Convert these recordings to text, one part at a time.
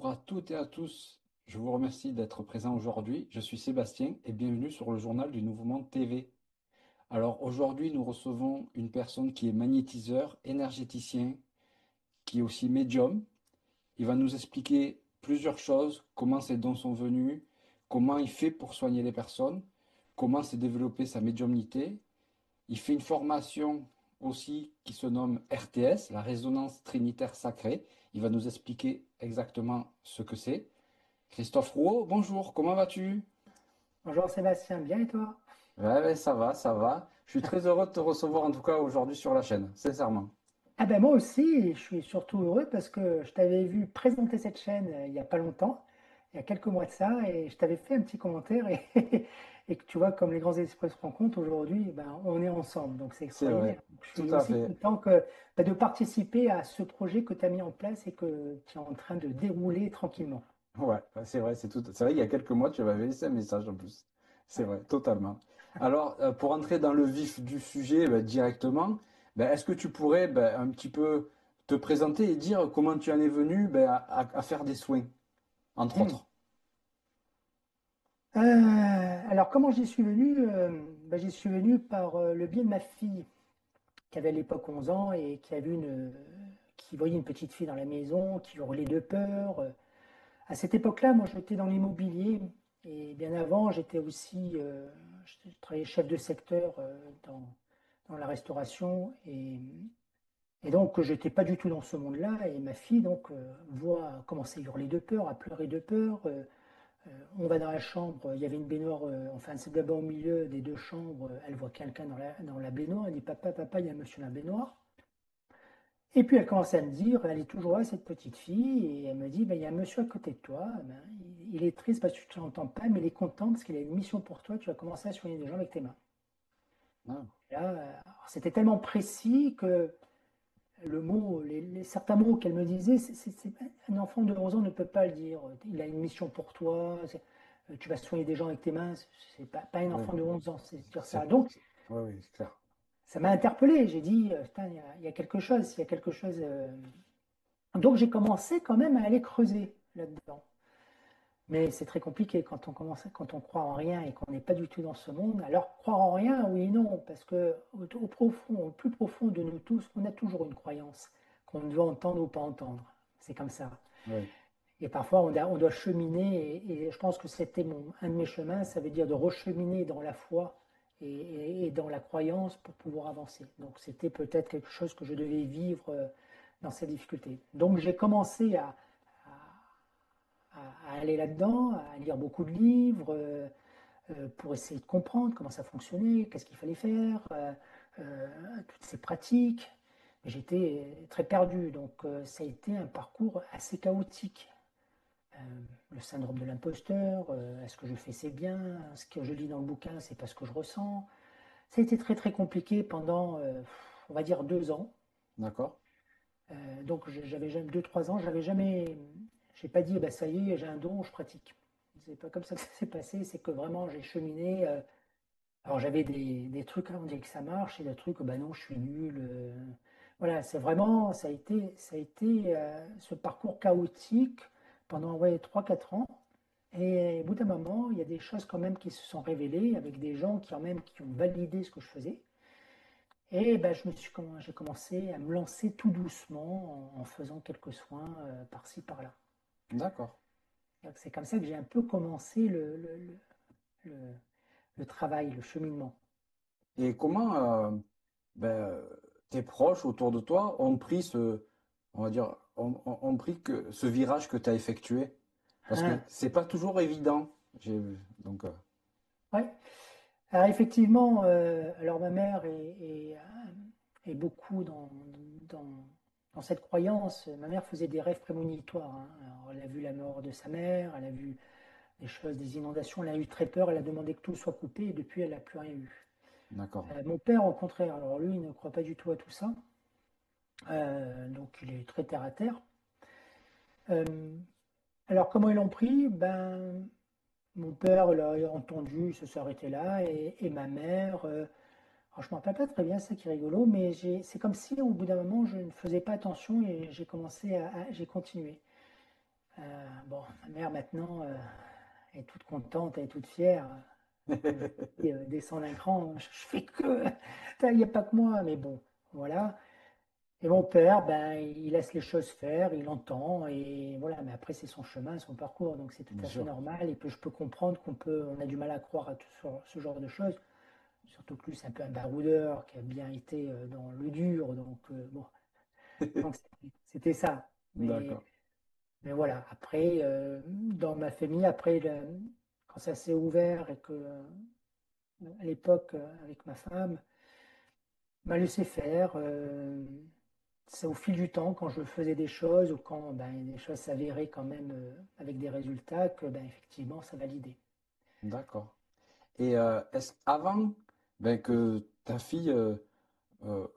Bonjour à toutes et à tous. Je vous remercie d'être présent aujourd'hui. Je suis Sébastien et bienvenue sur le journal du Nouveau Monde TV. Alors aujourd'hui, nous recevons une personne qui est magnétiseur, énergéticien, qui est aussi médium. Il va nous expliquer plusieurs choses, comment ses dons sont venus, comment il fait pour soigner les personnes, comment s'est développée sa médiumnité. Il fait une formation aussi qui se nomme RTS, la résonance trinitaire sacrée. Il va nous expliquer exactement ce que c'est. Christophe Rouault, bonjour, comment vas-tu? Bonjour Sébastien, bien et toi? Ouais, ouais, ça va, ça va. Je suis très heureux de te recevoir en tout cas aujourd'hui sur la chaîne, sincèrement. Ah ben moi aussi, je suis surtout heureux parce que je t'avais vu présenter cette chaîne il n'y a pas longtemps, il y a quelques mois de ça, et je t'avais fait un petit commentaire et que tu vois, comme les grands esprits se rencontrent aujourd'hui, ben, on est ensemble, donc c'est C'est extraordinaire. vrai, Donc, je tout suis à aussi fait. content de participer à ce projet que tu as mis en place et que tu es en train de dérouler tranquillement. Ouais, c'est vrai, c'est vrai, il y a quelques mois, tu m'avais laissé un message en plus. C'est Ouais. vrai, totalement. Alors, pour entrer dans le vif du sujet directement, est-ce que tu pourrais un petit peu te présenter et dire comment tu en es venu à faire des soins, entre Hmm. autres? Alors comment j'y suis venu? J'y suis venu par le biais de ma fille, qui avait à l'époque 11 ans et qui voyait une petite fille dans la maison, qui hurlait de peur. À cette époque-là, moi, j'étais dans l'immobilier et bien avant, j'étais aussi, je travaillais chef de secteur dans la restauration et donc j'étais pas du tout dans ce monde-là. Et ma fille donc voit commencer à hurler de peur, à pleurer de peur. On va dans la chambre, il y avait une baignoire, enfin c'est d'abord au milieu des deux chambres, elle voit quelqu'un dans la baignoire, elle dit papa, papa, il y a un monsieur dans la baignoire. Et puis elle commence à me dire, elle est toujours là, cette petite fille, et elle me dit, ben, il y a un monsieur à côté de toi, ben, il est triste parce que tu ne l'entends pas, mais il est content parce qu'il a une mission pour toi, tu vas commencer à soigner des gens avec tes mains. Ah, Et là, alors, c'était tellement précis que certains mots qu'elle me disait, un enfant de 11 ans ne peut pas le dire. Il a une mission pour toi, tu vas soigner des gens avec tes mains, c'est pas un oui, enfant de 11 ans, c'est dire ça. c'est, Donc, oui, oui, c'est clair. ça m'a interpellé, j'ai dit, putain, il y a quelque chose, il y a quelque chose. Donc j'ai commencé quand même à aller creuser là-dedans. Mais c'est très compliqué quand on croit en rien et qu'on n'est pas du tout dans ce monde. Alors croire en rien, oui et non, parce que au profond, au plus profond de nous tous, on a toujours une croyance qu'on doit entendre ou pas entendre. C'est comme ça. Oui, Et parfois on doit cheminer, et je pense que c'était un de mes chemins, ça veut dire de recheminer dans la foi et dans la croyance pour pouvoir avancer. Donc c'était peut-être quelque chose que je devais vivre dans ces difficultés. Donc j'ai commencé à aller là-dedans, à lire beaucoup de livres pour essayer de comprendre comment ça fonctionnait, qu'est-ce qu'il fallait faire, toutes ces pratiques. Mais j'étais très perdu, donc ça a été un parcours assez chaotique. Euh, le syndrome de l'imposteur, est-ce que je fais c'est bien, ce que je lis dans le bouquin, c'est pas ce que je ressens. Ça a été très très compliqué pendant, on va dire, 2 ans. d'accord. Donc j'avais jamais 2, 3 ans, j'ai pas dit bah ça y est, j'ai un don, je pratique. C'est pas comme ça que ça s'est passé, c'est que vraiment j'ai cheminé. Alors j'avais des trucs, on dit que ça marche, et des trucs, bah non, je suis nul. Voilà, c'est vraiment, ça a été ce parcours chaotique pendant ouais, 3, 4 ans. Et au bout d'un moment, il y a des choses quand même qui se sont révélées avec des gens qui, quand même, qui ont validé ce que je faisais. Et ben, j'ai commencé à me lancer tout doucement en faisant quelques soins par-ci, par-là. D'accord. Donc, c'est comme ça que j'ai un peu commencé le- le travail, le cheminement. Et comment tes proches autour de toi ont pris on va dire, ont pris ce virage que tu as effectué? Parce que Hein, c'est pas toujours évident. Donc, ouais. Alors effectivement, alors ma mère est beaucoup dans, dans cette croyance. Ma mère faisait des rêves prémonitoires, hein. Alors, elle a vu la mort de sa mère, elle a vu des choses, des inondations, elle a eu très peur, elle a demandé que tout soit coupé et depuis elle n'a plus rien eu. d'accord, Mon père, au contraire, alors lui, il ne croit pas du tout à tout ça. Donc il est très terre à terre. Euh, alors comment ils l'ont pris? Ben, mon père l'a entendu, il se s'est arrêté là, et ma mère, alors je ne me rappelle pas très bien, c'est ça qui est rigolo, mais c'est comme si au bout d'un moment je ne faisais pas attention et j'ai commencé j'ai continué. Bon, ma mère maintenant est toute contente, elle est toute fière. Quand je dis descends d'un cran, je fais que, il n'y a pas que moi, mais bon, voilà. Et mon père, ben, il laisse les choses faire, il entend, et voilà. Mais après, c'est son chemin, son parcours, donc c'est tout Bien à fait sûr. normal. Et puis, je peux comprendre on a du mal à croire à tout ce genre de choses. Surtout que lui, c'est un peu un baroudeur qui a bien été dans le dur, donc bon, donc c'était ça. D'accord. Mais voilà, après, dans ma famille, après, quand ça s'est ouvert et que, à l'époque, avec ma femme, m'a laissé faire. C'est au fil du temps, quand je faisais des choses ou quand ben, les choses s'avéraient quand même avec des résultats, que ben, effectivement, ça validait. D'accord. Et est-ce avant ben, que ta fille euh,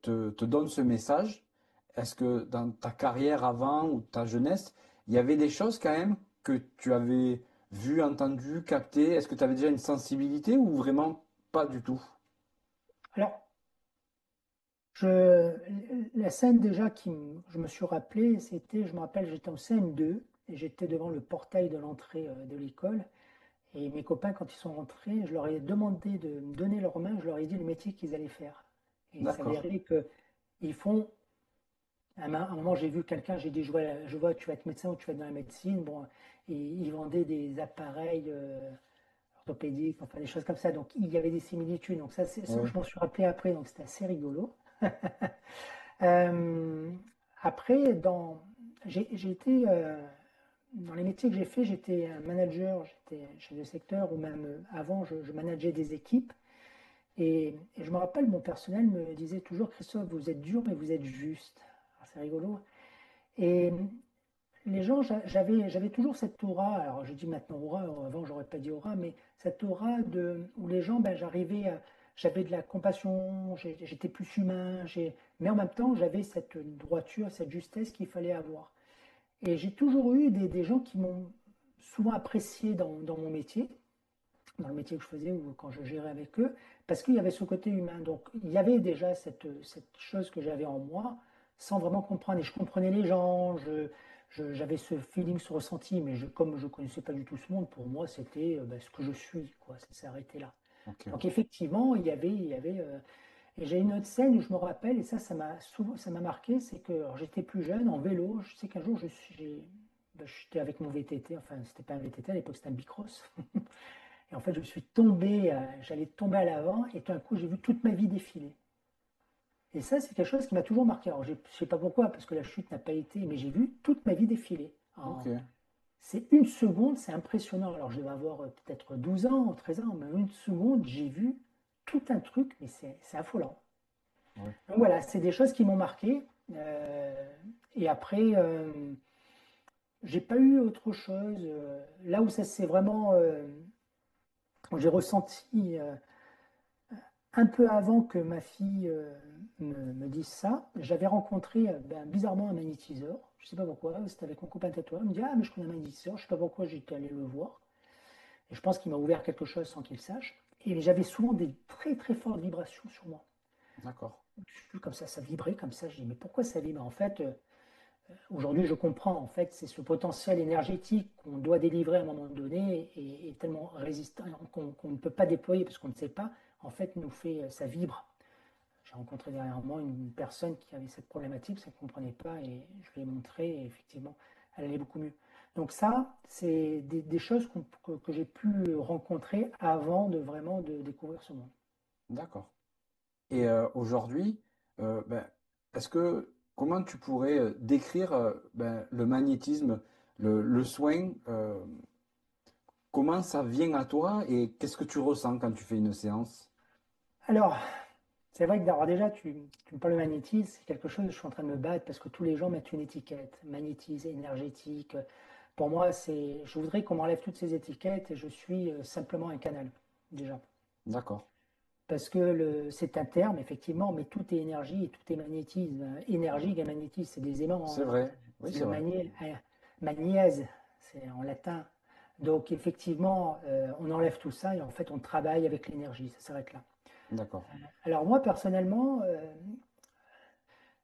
te donne ce message, est-ce que dans ta carrière avant ou ta jeunesse, il y avait des choses quand même que tu avais vues, entendues, captées? Est-ce que tu avais déjà une sensibilité ou vraiment pas du tout? Alors, je, la scène déjà je me suis rappelé, c'était, je me rappelle, j'étais en CM2 et j'étais devant le portail de l'entrée de l'école. Et mes copains, quand ils sont rentrés, je leur ai demandé de me donner leurs mains, je leur ai dit le métier qu'ils allaient faire. Et il D'accord. s'avérait qu'ils font. À un moment, j'ai vu quelqu'un, j'ai dit, je vois, tu vas être médecin ou tu vas être dans la médecine. Bon, et ils vendaient des appareils orthopédiques, enfin des choses comme ça. Donc, il y avait des similitudes. Donc, Oui. je m'en suis rappelé après, donc c'était assez rigolo. Euh, après, j'ai été, dans les métiers que j'ai fait, j'étais un manager, j'étais chef de secteur, ou même avant, je manageais des équipes. Et je me rappelle, mon personnel me disait toujours, Christophe, vous êtes dur, mais vous êtes juste. Alors, c'est rigolo. Et les gens, j'avais toujours cette aura, alors je dis maintenant aura, avant j'aurais pas dit aura, mais cette aura où les gens, ben, j'avais de la compassion, j'étais plus humain, mais en même temps j'avais cette droiture, cette justesse qu'il fallait avoir. Et j'ai toujours eu des gens qui m'ont souvent apprécié dans mon métier, dans le métier que je faisais ou quand je gérais avec eux, parce qu'il y avait ce côté humain. Donc il y avait déjà cette chose que j'avais en moi, sans vraiment comprendre. Et je comprenais les gens, j'avais ce feeling, ce ressenti, mais comme je ne connaissais pas du tout ce monde, pour moi c'était ben, ce que je suis, quoi. Ça s'est arrêté là. Ok. Donc effectivement, et j'ai une autre scène où je me rappelle, et ça m'a marqué, c'est que alors, j'étais plus jeune, en vélo, je sais qu'un jour, ben, j'étais avec mon VTT, enfin, c'était pas un VTT à l'époque, c'était un bicross. Et en fait, je suis tombé, j'allais tomber à l'avant, et tout d'un coup, j'ai vu toute ma vie défiler. Et ça, c'est quelque chose qui m'a toujours marqué. Alors, je ne sais pas pourquoi, parce que la chute n'a pas été, mais j'ai vu toute ma vie défiler. Ok. C'est une seconde, c'est impressionnant. Alors, je devais avoir peut-être 12 ans, 13 ans, mais en une seconde, j'ai vu tout un truc, mais c'est affolant. Ouais. Donc voilà, c'est des choses qui m'ont marqué. Euh, et après, j'ai pas eu autre chose. Là où ça s'est vraiment, j'ai ressenti un peu avant que ma fille me dise ça, j'avais rencontré ben, bizarrement un magnétiseur. Je ne sais pas pourquoi, c'était avec mon copain tatoueur. Il me dit, ah, mais je connais un magnétiseur. Je ne sais pas pourquoi j'étais allé le voir. Et je pense qu'il m'a ouvert quelque chose sans qu'il sache. Et j'avais souvent des très très fortes vibrations sur moi. D'accord. Comme ça vibrait comme ça. Je dis, mais pourquoi ça vibre? En fait, aujourd'hui, je comprends. En fait, c'est ce potentiel énergétique qu'on doit délivrer à un moment donné et tellement résistant qu'on ne peut pas déployer parce qu'on ne sait pas. En fait, nous fait, ça vibre. J'ai rencontré dernièrement une personne qui avait cette problématique, ça ne comprenait pas et je lui ai montré et effectivement, elle allait beaucoup mieux. Donc ça, c'est des choses que j'ai pu rencontrer avant de vraiment de découvrir ce monde. D'accord. Et aujourd'hui, ben, comment tu pourrais décrire ben, le magnétisme, le soin, comment ça vient à toi et qu'est-ce que tu ressens quand tu fais une séance? Alors, c'est vrai que d'abord déjà, tu me parles de magnétisme, c'est quelque chose, je suis en train de me battre parce que tous les gens mettent une étiquette, magnétisme, énergétique. Pour moi, je voudrais qu'on m'enlève toutes ces étiquettes et je suis simplement un canal, déjà. D'accord. Parce que c'est un terme, effectivement, mais tout est énergie et tout est magnétisme. Énergie et magnétisme, c'est des aimants, C'est hein. vrai. Oui, C'est c'est le vrai. magnièse, c'est en latin. Donc, effectivement, on enlève tout ça et en fait, on travaille avec l'énergie. Ça s'arrête là. D'accord. Alors, moi, personnellement,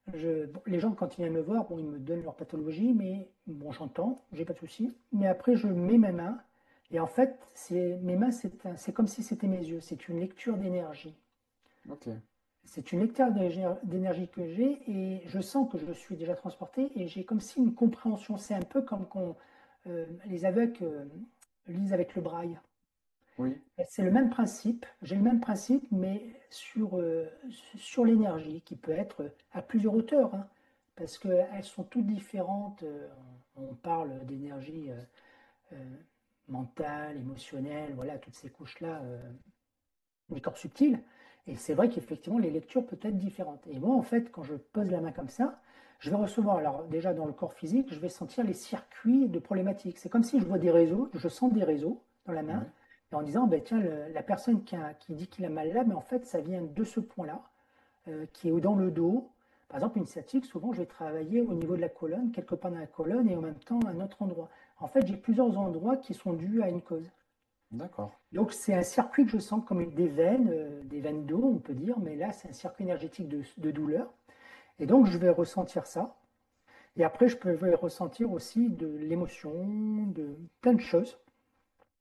bon, les gens, quand ils viennent me voir, bon, ils me donnent leur pathologie, mais bon, j'entends, j'ai pas de souci. Mais après, je mets mes mains, et en fait, mes mains, c'est comme si c'était mes yeux. C'est une lecture d'énergie. Ok, C'est une lecture d'énergie que j'ai, et je sens que je suis déjà transporté, et j'ai comme si une compréhension. C'est un peu comme quand les aveugles lisent avec le braille. oui, C'est le même principe, j'ai le même principe, mais sur l'énergie, qui peut être à plusieurs hauteurs, hein, parce qu'elles sont toutes différentes. On parle d'énergie euh, mentale, émotionnelle, voilà, toutes ces couches-là, des corps subtils. Et c'est vrai qu'effectivement, les lectures peuvent être différentes. Et moi, en fait, quand je pose la main comme ça, je vais recevoir, alors déjà dans le corps physique, je vais sentir les circuits de problématiques. C'est comme si je vois des réseaux, je sens des réseaux dans la main, oui, et en disant, ben, tiens, la personne qui dit qu'il a mal là, mais en fait, ça vient de ce point-là, qui est dans le dos. Par exemple, une sciatique, souvent, je vais travailler au niveau de la colonne, quelque part dans la colonne, et en même temps à un autre endroit. En fait, j'ai plusieurs endroits qui sont dus à une cause. d'accord, Donc, c'est un circuit que je sens comme des veines d'eau, on peut dire, mais là, c'est un circuit énergétique de douleur. Et donc, je vais ressentir ça. Et après, vais ressentir aussi de l'émotion, de plein de choses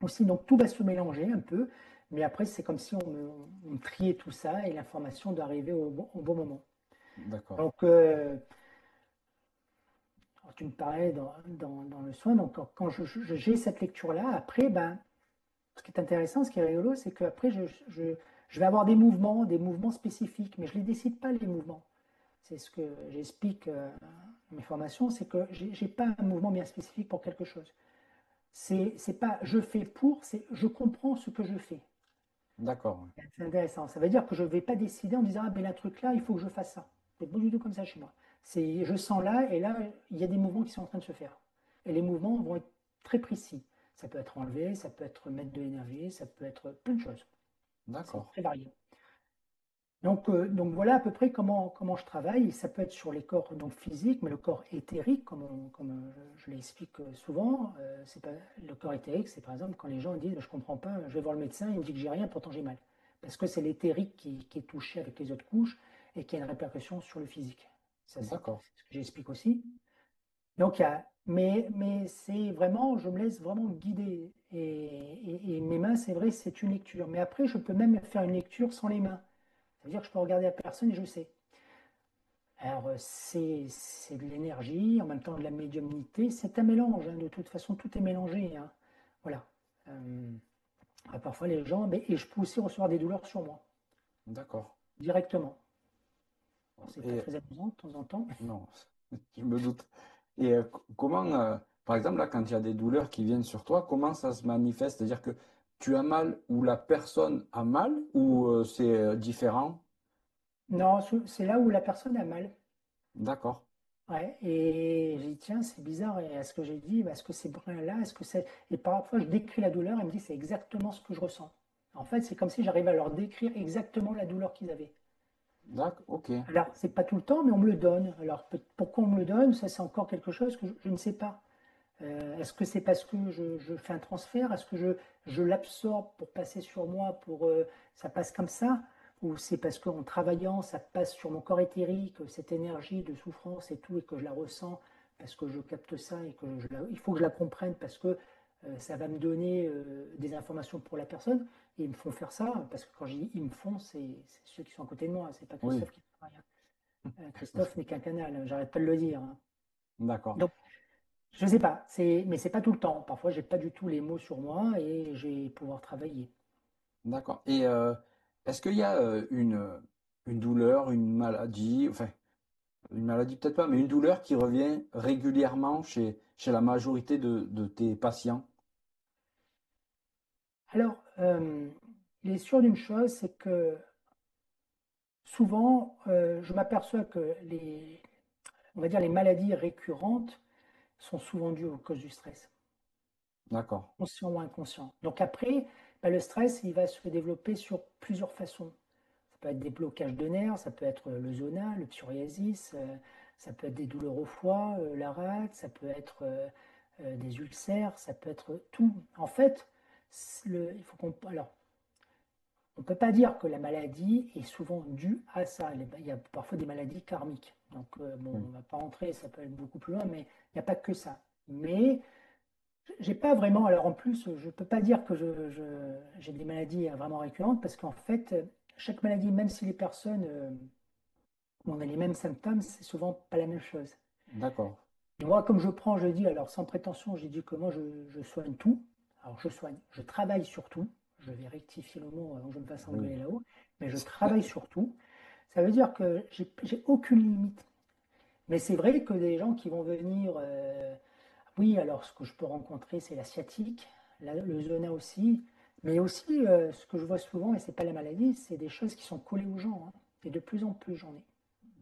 aussi. Donc, tout va se mélanger un peu. Mais après, c'est comme si on me triait tout ça et l'information doit arriver au bon moment. d'accord, Donc, tu me parlais dans le soin. Donc, quand j'ai cette lecture-là, après, ben, ce qui est intéressant, ce qui est rigolo, c'est qu'après, je vais avoir des mouvements spécifiques, mais je ne les décide pas, les mouvements. C'est ce que j'explique dans mes formations, c'est que je n'ai pas un mouvement bien spécifique pour quelque chose. C'est pas je fais pour, c'est je comprends ce que je fais. d'accord, C'est intéressant. Ça veut dire que je ne vais pas décider en disant ah ben un truc là, il faut que je fasse ça. C'est pas du tout comme ça chez moi. C'est je sens là et là il y a des mouvements qui sont en train de se faire. Et les mouvements vont être très précis. Ça peut être enlevé, ça peut être mettre de l'énergie, ça peut être plein de choses. C'est d'accord, très varié. Donc voilà à peu près comment je travaille. Ça peut être sur les corps donc physiques, mais le corps éthérique, je l'explique souvent, c'est pas, le corps éthérique, c'est par exemple quand les gens disent je ne comprends pas, je vais voir le médecin, il me dit que j'ai rien, pourtant j'ai mal. Parce que c'est l'éthérique qui est touché avec les autres couches et qui a une répercussion sur le physique. Ça, c'est d'accord, ce que j'explique aussi. Mais c'est vraiment, je me laisse vraiment guider. Et mes mains, c'est vrai, c'est une lecture. Mais après, je peux même faire une lecture sans les mains. Ça veut dire que je peux regarder la personne et je sais. Alors, c'est de l'énergie, en même temps de la médiumnité. C'est un mélange, hein. De toute façon, tout est mélangé, hein. Voilà. Euh, Parfois, les gens. Et je peux aussi recevoir des douleurs sur moi, d'accord. directement. Alors, c'est pas Et très amusant de temps en temps. non, je me doute. Et comment, par exemple, là, quand il y a des douleurs qui viennent sur toi, comment ça se manifeste? C'est-à-dire que tu as mal ou la personne a mal ou c'est différent? Non, c'est là où la personne a mal. D'accord, Ouais, et j'ai dit, tiens, c'est bizarre. Et est-ce que j'ai dit, bah, est-ce que c'est brun là? Est-ce que c'est. Et parfois, je décris la douleur, elle me dit, c'est exactement ce que je ressens. En fait, c'est comme si j'arrivais à leur décrire exactement la douleur qu'ils avaient. d'accord, ok, Alors, c'est pas tout le temps, mais on me le donne. Alors, pourquoi on me le donne? Ça, c'est encore quelque chose que je ne sais pas. Est-ce que c'est parce que je fais un transfert? Est-ce que je l'absorbe pour passer sur moi, ça passe comme ça? Ou c'est parce qu'en travaillant, ça passe sur mon corps éthérique, cette énergie de souffrance et tout, et que je la ressens parce que je capte ça et que il faut que je la comprenne parce que ça va me donner des informations pour la personne. Et ils me font faire ça, parce que quand je dis ils me font, c'est ceux qui sont à côté de moi, c'est pas oui, Christophe qui travaille, hein. Christophe n'est qu'un canal, j'arrête pas de le dire, hein. d'accord, Donc, je sais pas, mais c'est pas tout le temps. Parfois, j'ai pas du tout les mots sur moi et je vais pouvoir travailler. d'accord. Et est-ce qu'il y a une douleur, une maladie, enfin, une maladie peut-être pas, mais une douleur qui revient régulièrement chez la majorité de tes patients? Alors, il est sûr d'une chose, c'est que souvent, je m'aperçois que on va dire les maladies récurrentes sont souvent dues aux causes du stress, D'accord, conscient ou inconscient. Donc après, bah, le stress, il va se développer sur plusieurs façons. Ça peut être des blocages de nerfs, ça peut être le zona, le psoriasis, ça peut être des douleurs au foie, la rate, ça peut être des ulcères, ça peut être tout. En fait, il faut alors, on ne peut pas dire que la maladie est souvent due à ça. Il y a parfois des maladies karmiques. Donc, bon, Oui. on ne va pas rentrer, ça peut être beaucoup plus loin, mais il n'y a pas que ça. Mais j'ai pas vraiment, alors en plus, je ne peux pas dire que j'ai des maladies vraiment récurrentes parce qu'en fait, chaque maladie, même si les personnes ont les mêmes symptômes, c'est souvent pas la même chose. D'accord. Et moi, comme je prends, je dis, alors sans prétention, j'ai dit que moi, je soigne tout. Alors, je soigne, je travaille sur tout. Je vais rectifier le mot avant que je me fasse Oui. engueuler là-haut. Mais je travaille sur tout. Ça veut dire que j'ai aucune limite. Mais c'est vrai que des gens qui vont venir, oui, alors ce que je peux rencontrer, c'est la sciatique, le zona aussi. Mais aussi, ce que je vois souvent, et c'est pas la maladie, c'est des choses qui sont collées aux gens, hein. Et de plus en plus, j'en ai.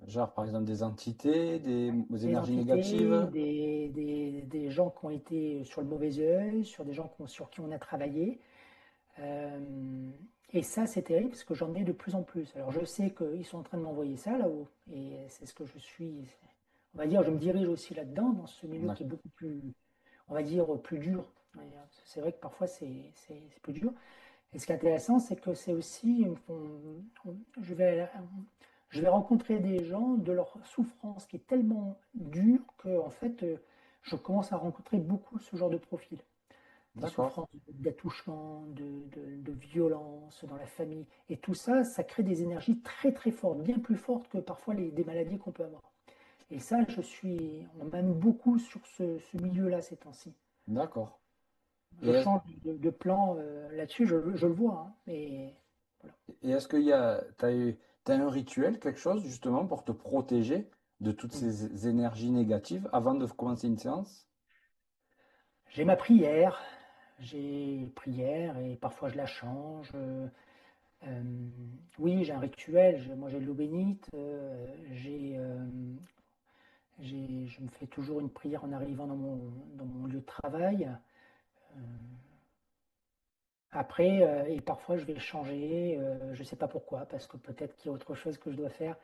Genre, par exemple, des entités, des Des énergies entités, négatives. des gens qui ont été sur le mauvais œil, sur des gens sur qui on a travaillé. Euh, et ça, c'est terrible parce que j'en ai de plus en plus. Alors, je sais qu'ils sont en train de m'envoyer ça là-haut. Et c'est ce que je suis. On va dire, je me dirige aussi là-dedans, dans ce milieu qui est D'accord. beaucoup plus, on va dire, plus dur. C'est vrai que parfois, c'est plus dur. Et ce qui est intéressant, c'est que c'est aussi, je vais rencontrer des gens de leur souffrance qui est tellement dure que, en fait, je commence à rencontrer beaucoup ce genre de profil. Des D'accord. souffrances d'attouchement, de violence dans la famille. Et tout ça, ça crée des énergies très très fortes, bien plus fortes que parfois des maladies qu'on peut avoir. Et ça, on m'aime beaucoup sur ce milieu-là ces temps-ci. D'accord. Et Je est-ce, change de plan là-dessus, je le vois, hein, mais voilà. et est-ce t'as un rituel, quelque chose, justement, pour te protéger de toutes Mm. ces énergies négatives avant de commencer une séance? J'ai ma prière, et parfois je la change. Euh, oui, j'ai un rituel, moi j'ai de l'eau bénite, je me fais toujours une prière en arrivant dans mon lieu de travail. Euh, Après, et parfois je vais changer, je ne sais pas pourquoi, parce que peut-être qu'il y a autre chose que je dois faire.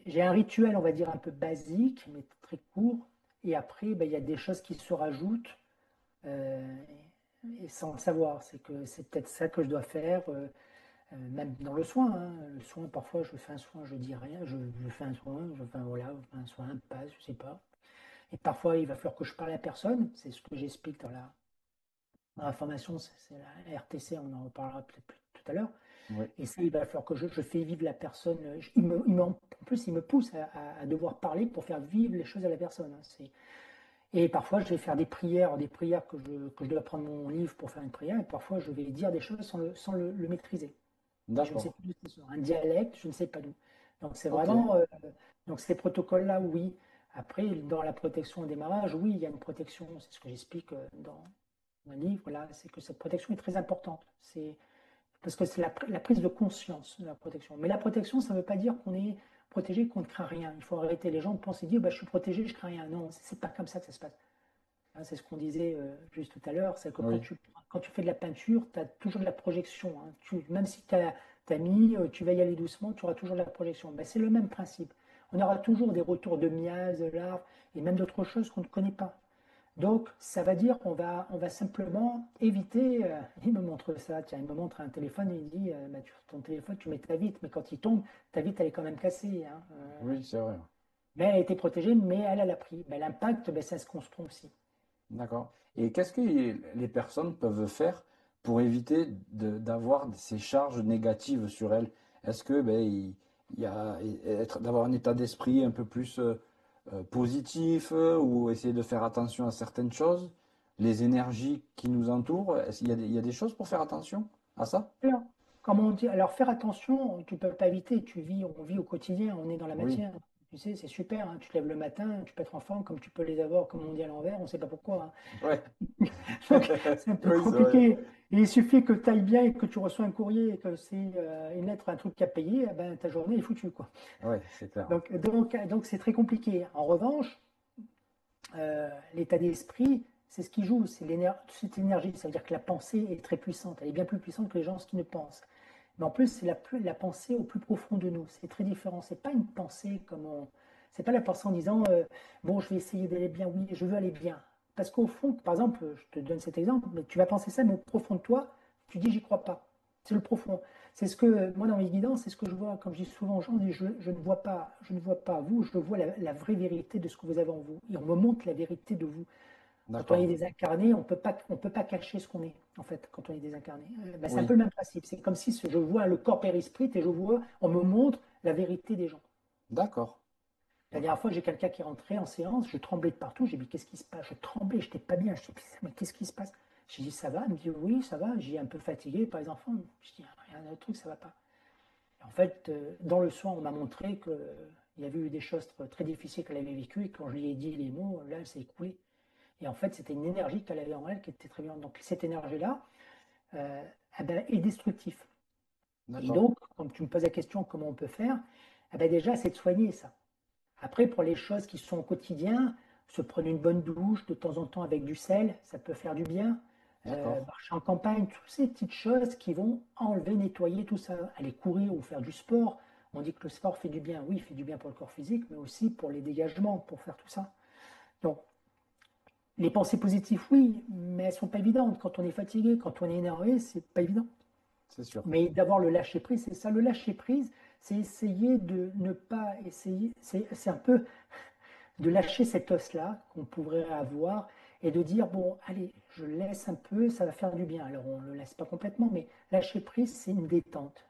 J'ai un rituel, on va dire, un peu basique, mais très court. Et après, ben, il y a des choses qui se rajoutent, euh, et sans le savoir. C'est que c'est peut-être ça que je dois faire, même dans le soin, hein. Le soin, parfois, je fais un soin, je dis rien, je fais un soin, voilà, je fais un soin, un passe, je sais pas. Et parfois, il va falloir que je parle à la personne. C'est ce que j'explique dans la formation, c'est la RTC, on en reparlera peut-être plus tout à l'heure. Oui. Et ça, il va falloir que je fais vivre la personne. En plus, il me pousse à devoir parler pour faire vivre les choses à la personne, hein. Et parfois, je vais faire des prières que je dois prendre mon livre pour faire une prière. Et parfois, je vais dire des choses sans le maîtriser. Et je ne sais D'accord. plus d'où c'est sur un dialecte, je ne sais pas d'où. Donc, c'est Ok. vraiment. Donc, ces protocoles-là, oui. Après, dans la protection au démarrage, oui, il y a une protection. C'est ce que j'explique dans un livre, là. C'est que cette protection est très importante. Parce que c'est la prise de conscience de la protection. Mais la protection, ça ne veut pas dire qu'on est protégé, qu'on ne craint rien. Il faut arrêter. Les gens pensent et disent, bah, je suis protégé, je ne crains rien. Non, c'est pas comme ça que ça se passe. Hein, c'est ce qu'on disait juste tout à l'heure, c'est que quand Oui. tu fais de la peinture, tu as toujours de la projection, hein. Même si tu as mis, tu vas y aller doucement, tu auras toujours de la projection. Ben, c'est le même principe. On aura toujours des retours de miasmes, de larves, et même d'autres choses qu'on ne connaît pas. Donc, ça va dire qu'on va simplement éviter. Il me montre ça, tiens, il me montre un téléphone et il dit bah, ton téléphone, tu mets ta vitre, mais quand il tombe, ta vitre, elle est quand même cassée, hein. Oui, c'est vrai. Mais elle a été protégée, mais elle a pris. Ben, l'impact, ben, ça se construit aussi. D'accord. Et qu'est-ce que les personnes peuvent faire pour éviter d'avoir ces charges négatives sur elles? Est-ce que ben, il y a d'avoir un état d'esprit un peu plus positif ou essayer de faire attention à certaines choses, les énergies qui nous entourent, est-ce qu'il y a il y a des choses pour faire attention à ça? Alors, comme on dit, alors faire attention, tu ne peux pas éviter, on vit au quotidien, on est dans la Oui, matière. Tu sais, c'est super, hein. Tu te lèves le matin, tu peux être en forme comme tu peux les avoir, comme on dit à l'envers, on ne sait pas pourquoi, hein. ouais. Donc, c'est un peu Oui, c'est vrai. compliqué. Et il suffit que tu ailles bien et que tu reçois un courrier et que c'est une lettre, un truc à payer, eh ben, ta journée est foutue, quoi. Ouais, c'est clair. Donc c'est très compliqué. En revanche, l'état d'esprit, c'est ce qui joue, cette énergie. Ça veut dire que la pensée est très puissante. Elle est bien plus puissante que les gens qui ne pensent. Mais en plus, c'est la pensée au plus profond de nous. C'est très différent. C'est pas une pensée c'est pas la pensée en disant bon, je vais essayer d'aller bien. Oui, je veux aller bien. Parce qu'au fond, par exemple, je te donne cet exemple, mais tu vas penser ça, mais au profond de toi, tu dis j'y crois pas. C'est le profond. C'est ce que, moi, dans mes guidances, c'est ce que je vois, comme je dis souvent aux gens, je ne vois pas vous, je vois vraie vérité de ce que vous avez en vous. Et on me montre la vérité de vous. Quand on est D'accord. désincarné, on peut pas cacher ce qu'on est, en fait, quand on est désincarné. Ben, c'est un peu Oui, le même principe. C'est comme si je vois le corps périsprit et on me montre la vérité des gens. d'accord. La Ok. dernière fois, j'ai quelqu'un qui est rentré en séance, je tremblais de partout. J'ai dit, qu'est-ce qui se passe? Je tremblais, je n'étais pas bien. Je dis, mais qu'est-ce qui se passe? J'ai dit, ça va? Il me dit, oui, ça va. J'ai un peu fatigué par les enfants. Je dis, il y a un autre truc, ça va pas. Et en fait, dans le soin, on m'a montré qu'il y avait eu des choses très difficiles qu'elle avait vécues et quand je lui ai dit les mots, là, elle s'est écoulée. Et en fait, c'était une énergie qu'elle avait en elle qui était très violente. Donc, cette énergie-là euh, eh ben, est destructive. Et D'accord. donc, quand tu me poses la question comment on peut faire, eh ben, déjà, c'est de soigner ça. Après, pour les choses qui sont au quotidien, se prendre une bonne douche de temps en temps avec du sel, ça peut faire du bien. D'accord. Marcher en campagne, toutes ces petites choses qui vont enlever, nettoyer tout ça. Aller courir ou faire du sport. On dit que le sport fait du bien. Oui, il fait du bien pour le corps physique, mais aussi pour les dégagements, pour faire tout ça. Donc, les pensées positives, oui, mais elles sont pas évidentes. Quand on est fatigué, quand on est énervé, c'est pas évident. C'est sûr. Mais d'avoir le lâcher prise, c'est ça. Le lâcher prise, c'est essayer de ne pas essayer. C'est un peu de lâcher cet os-là qu'on pourrait avoir et de dire, bon, allez, je laisse un peu, ça va faire du bien. Alors, on ne le laisse pas complètement, mais lâcher prise, c'est une détente.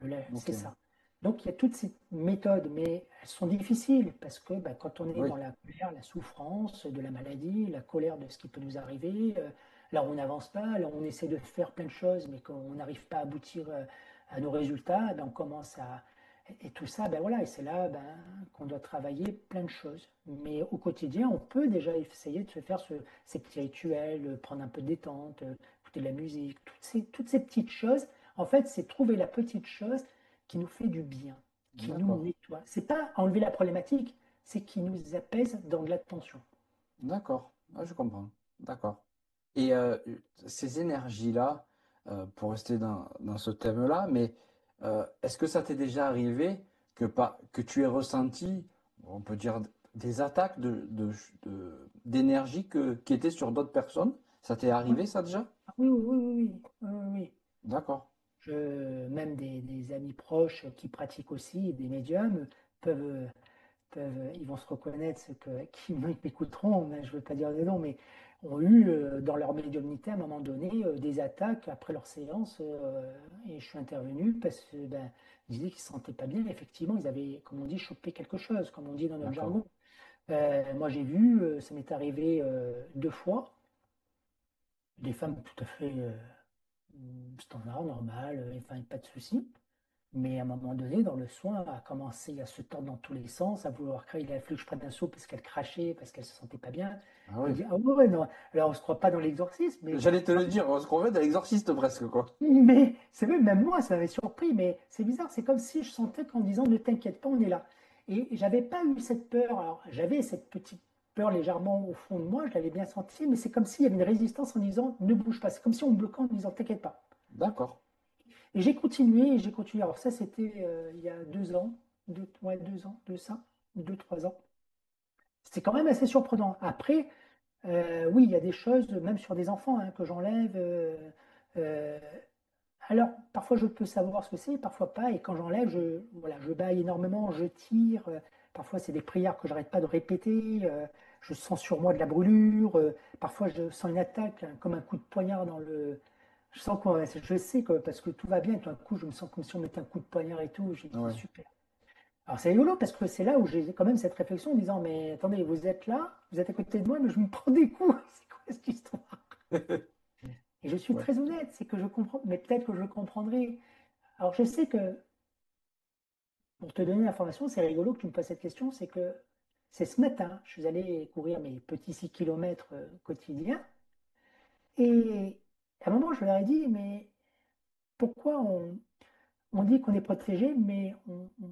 Ok. C'est ça. Donc, il y a toutes ces méthodes, mais elles sont difficiles parce que bah, quand on est Oui. dans la colère, la souffrance de la maladie, la colère de ce qui peut nous arriver, là, on n'avance pas, là, on essaie de faire plein de choses, mais qu'on n'arrive pas à aboutir à nos résultats, ben, on commence à. Et tout ça, ben voilà, et c'est là ben, qu'on doit travailler plein de choses. Mais au quotidien, on peut déjà essayer de se faire ces petits rituels, prendre un peu de détente, écouter de la musique, toutes ces petites choses. En fait, c'est trouver la petite chose qui nous fait du bien, qui nous D'accord. nettoie. C'est pas enlever la problématique, c'est qui nous apaise dans de l'attention. D'accord. Ah, je comprends. D'accord. Et ces énergies-là, pour rester dans ce thème-là, mais est-ce que ça t'est déjà arrivé que tu aies ressenti, on peut dire, des attaques d'énergie qui étaient sur d'autres personnes? Ça t'est Oui, arrivé, ça déjà? oui, oui, oui, oui, oui, oui, oui. D'accord. Même des amis proches qui pratiquent aussi, des médiums, peuvent, ils vont se reconnaître, ceux qui m'écouteront, mais je ne veux pas dire des noms, mais ont eu dans leur médiumnité à un moment donné des attaques après leur séance et je suis intervenu parce que ben, ils disaient qu'ils ne se sentaient pas bien. Effectivement, ils avaient, comme on dit, chopé quelque chose, comme on dit dans notre D'accord. jargon. Moi, j'ai vu, ça m'est arrivé deux fois, des femmes tout à fait standards, normales, enfin, pas de souci. Mais à un moment donné, dans le soin, elle a commencé à se tordre dans tous les sens, à vouloir crier. Il a fallu que je prenne un seau parce qu'elle crachait, parce qu'elle se sentait pas bien. Ah Je oui. dis, ah ouais, ouais, non. Alors, on se croit pas dans l'exorcisme, J'allais te le dire, on se croirait dans l'exorciste presque, quoi. mais c'est vrai, même moi, ça m'avait surpris, mais c'est bizarre. C'est comme si je sentais qu'en disant, ne t'inquiète pas, on est là. Et j'avais pas eu cette peur. Alors, j'avais cette petite peur légèrement au fond de moi, je l'avais bien senti, mais c'est comme s'il y avait une résistance en disant, ne bouge pas. C'est comme si on me bloquait en disant, t'inquiète pas. D'accord. Et j'ai continué, et j'ai continué. Alors ça, c'était il y a 2 ans, ouais, 2 ans de ça, 2, 3 ans. C'était quand même assez surprenant. Après, oui, il y a des choses, même sur des enfants, hein, que j'enlève. Euh, alors, parfois, je peux savoir ce que c'est, parfois pas. Et quand j'enlève, voilà, je baille énormément, je tire. Parfois, c'est des prières que j'arrête pas de répéter. Je sens sur moi de la brûlure. Parfois, je sens une attaque, hein, comme un coup de poignard dans le. Je sens quoi, je sais que parce que tout va bien, tout d'un coup, je me sens comme si on mettait un coup de poignard et tout. J'ai dit, Ouais. super. Alors, c'est rigolo parce que c'est là où j'ai quand même cette réflexion en disant, mais attendez, vous êtes là, vous êtes à côté de moi, mais je me prends des coups. C'est quoi cette histoire? Et je suis Ouais. très honnête, c'est que je comprends, mais peut-être que je le comprendrai. Alors, je sais que pour te donner l'information, c'est rigolo que tu me poses cette question, c'est que c'est ce matin, je suis allé courir mes petits 6 kilomètres quotidiens, et à un moment, je leur ai dit, mais pourquoi on dit qu'on est protégé, mais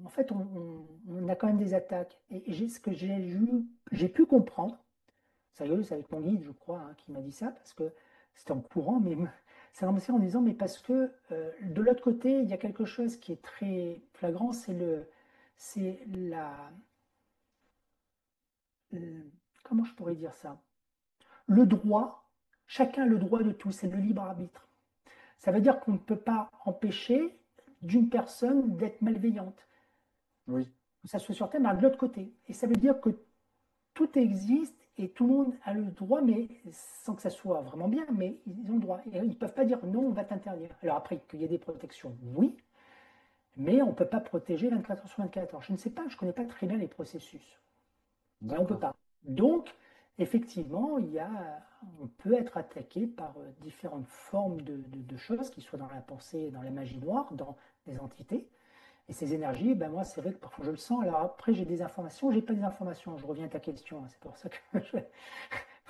en fait, on a quand même des attaques. Et ce que j'ai pu comprendre, c'est rigolo, c'est avec mon guide, je crois, hein, qui m'a dit ça, parce que c'était en courant, mais c'est commencé en disant, mais parce que de l'autre côté, il y a quelque chose qui est très flagrant, c'est comment je pourrais dire ça? Le droit, chacun a le droit de tout, c'est le libre arbitre. Ça veut dire qu'on ne peut pas empêcher, d'une personne d'être malveillante. Oui, Que ça soit sur Terre, mais de l'autre côté. Et ça veut dire que tout existe et tout le monde a le droit, mais sans que ça soit vraiment bien, mais ils ont le droit. Et ils ne peuvent pas dire non, on va t'interdire. Alors après, qu'il y ait des protections, oui, mais on ne peut pas protéger 24 heures sur 24 heures. Je ne sais pas, je ne connais pas très bien les processus, mais on ne peut d'accord, pas. Donc, effectivement, on peut être attaqué par différentes formes de choses, qui soient dans la pensée, dans la magie noire, dans des entités. Et ces énergies, ben moi, c'est vrai que parfois je le sens. Alors après, j'ai des informations, j'ai pas des informations. Je reviens à ta question, hein. C'est pour ça que ouais,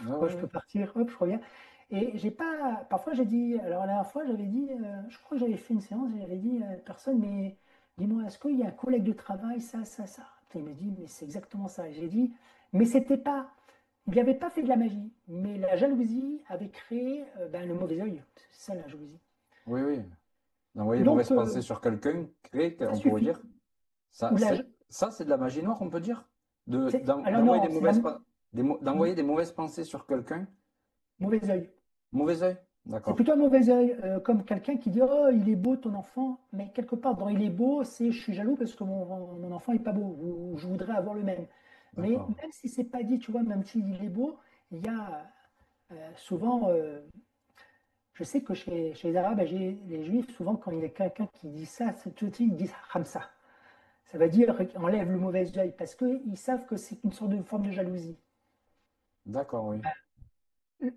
moi, ouais, je peux ouais. partir, hop, je reviens. Et j'ai pas. Parfois, j'ai dit. Alors, la dernière fois, j'avais dit. Je crois que j'avais fait une séance et j'avais dit à la personne, mais dis-moi, est-ce qu'il y a un collègue de travail, ça, ça, ça? Putain, il me dit, mais c'est exactement ça. Et j'ai dit, mais c'était pas. Il n'avait pas fait de la magie, mais la jalousie avait créé ben, le mauvais œil. C'est ça, la jalousie. Oui, oui. D'envoyer de Donc, mauvaises pensées sur quelqu'un, ça on pourrait suffit. dire. Ça, Ou la, ça c'est de la magie noire, on peut dire? alors D'envoyer non, c'est la d'envoyer des mauvaises pensées sur quelqu'un? mauvais œil. Mauvais œil? C'est D'accord, plutôt un mauvais œil, comme quelqu'un qui dit oh, il est beau ton enfant, mais quelque part dans il est beau, c'est je suis jaloux parce que mon enfant est pas beau, ou je voudrais avoir le même. Mais d'accord. même si c'est pas dit, tu vois, même s'il est beau, il y a souvent, je sais que chez les Arabes et les Juifs, souvent quand il y a quelqu'un qui dit ça, tout de suite ils disent Hamza. Ça veut dire enlève le mauvais œil parce qu'ils savent que c'est une sorte de forme de jalousie. D'accord, oui.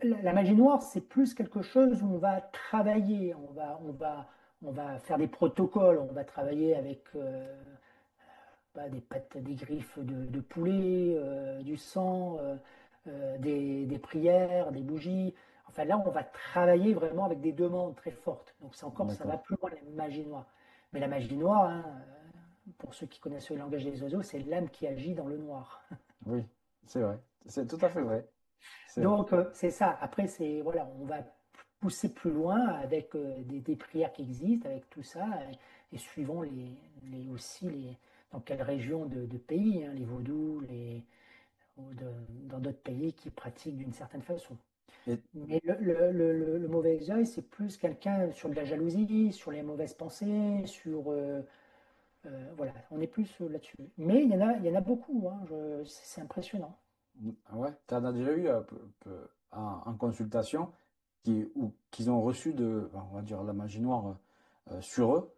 La magie noire, c'est plus quelque chose où on va travailler, on va faire des protocoles, on va travailler avec des pattes, des griffes de poulet, du sang, des prières, des bougies. Enfin là, on va travailler vraiment avec des demandes très fortes. Donc c'est encore, ça va D'accord. plus loin la magie noire. Mais la magie noire, hein, pour ceux qui connaissent le langage des oiseaux, c'est l'âme qui agit dans le noir. Oui, c'est vrai. C'est tout à fait vrai. C'est vrai. Donc, c'est ça. Après, c'est voilà, on va pousser plus loin avec des prières qui existent, avec tout ça, et suivant aussi dans quelle région de pays, hein, les vaudous, dans d'autres pays qui pratiquent d'une certaine façon. Et, Mais le mauvais œil, c'est plus quelqu'un sur de la jalousie, sur les mauvaises pensées, sur voilà, on est plus là-dessus. Mais il y en a beaucoup, hein, c'est impressionnant. ouais, tu en as déjà eu en consultation ou qu'ils ont reçu on va dire, la magie noire sur eux.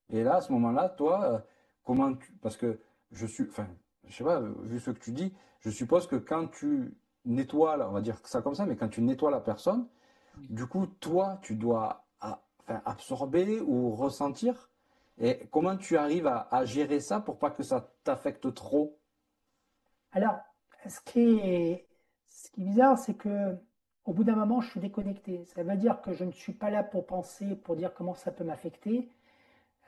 Et là, à ce moment-là, toi, parce que enfin, je sais pas, vu ce que tu dis, je suppose que quand tu nettoies, on va dire ça comme ça, mais quand tu nettoies la personne, du coup, toi, tu dois enfin, absorber ou ressentir. Et comment tu arrives à gérer ça pour pas que ça t'affecte trop? Alors, ce qui est bizarre, c'est que au bout d'un moment, je suis déconnecté. Ça veut dire que je ne suis pas là pour penser, pour dire comment ça peut m'affecter.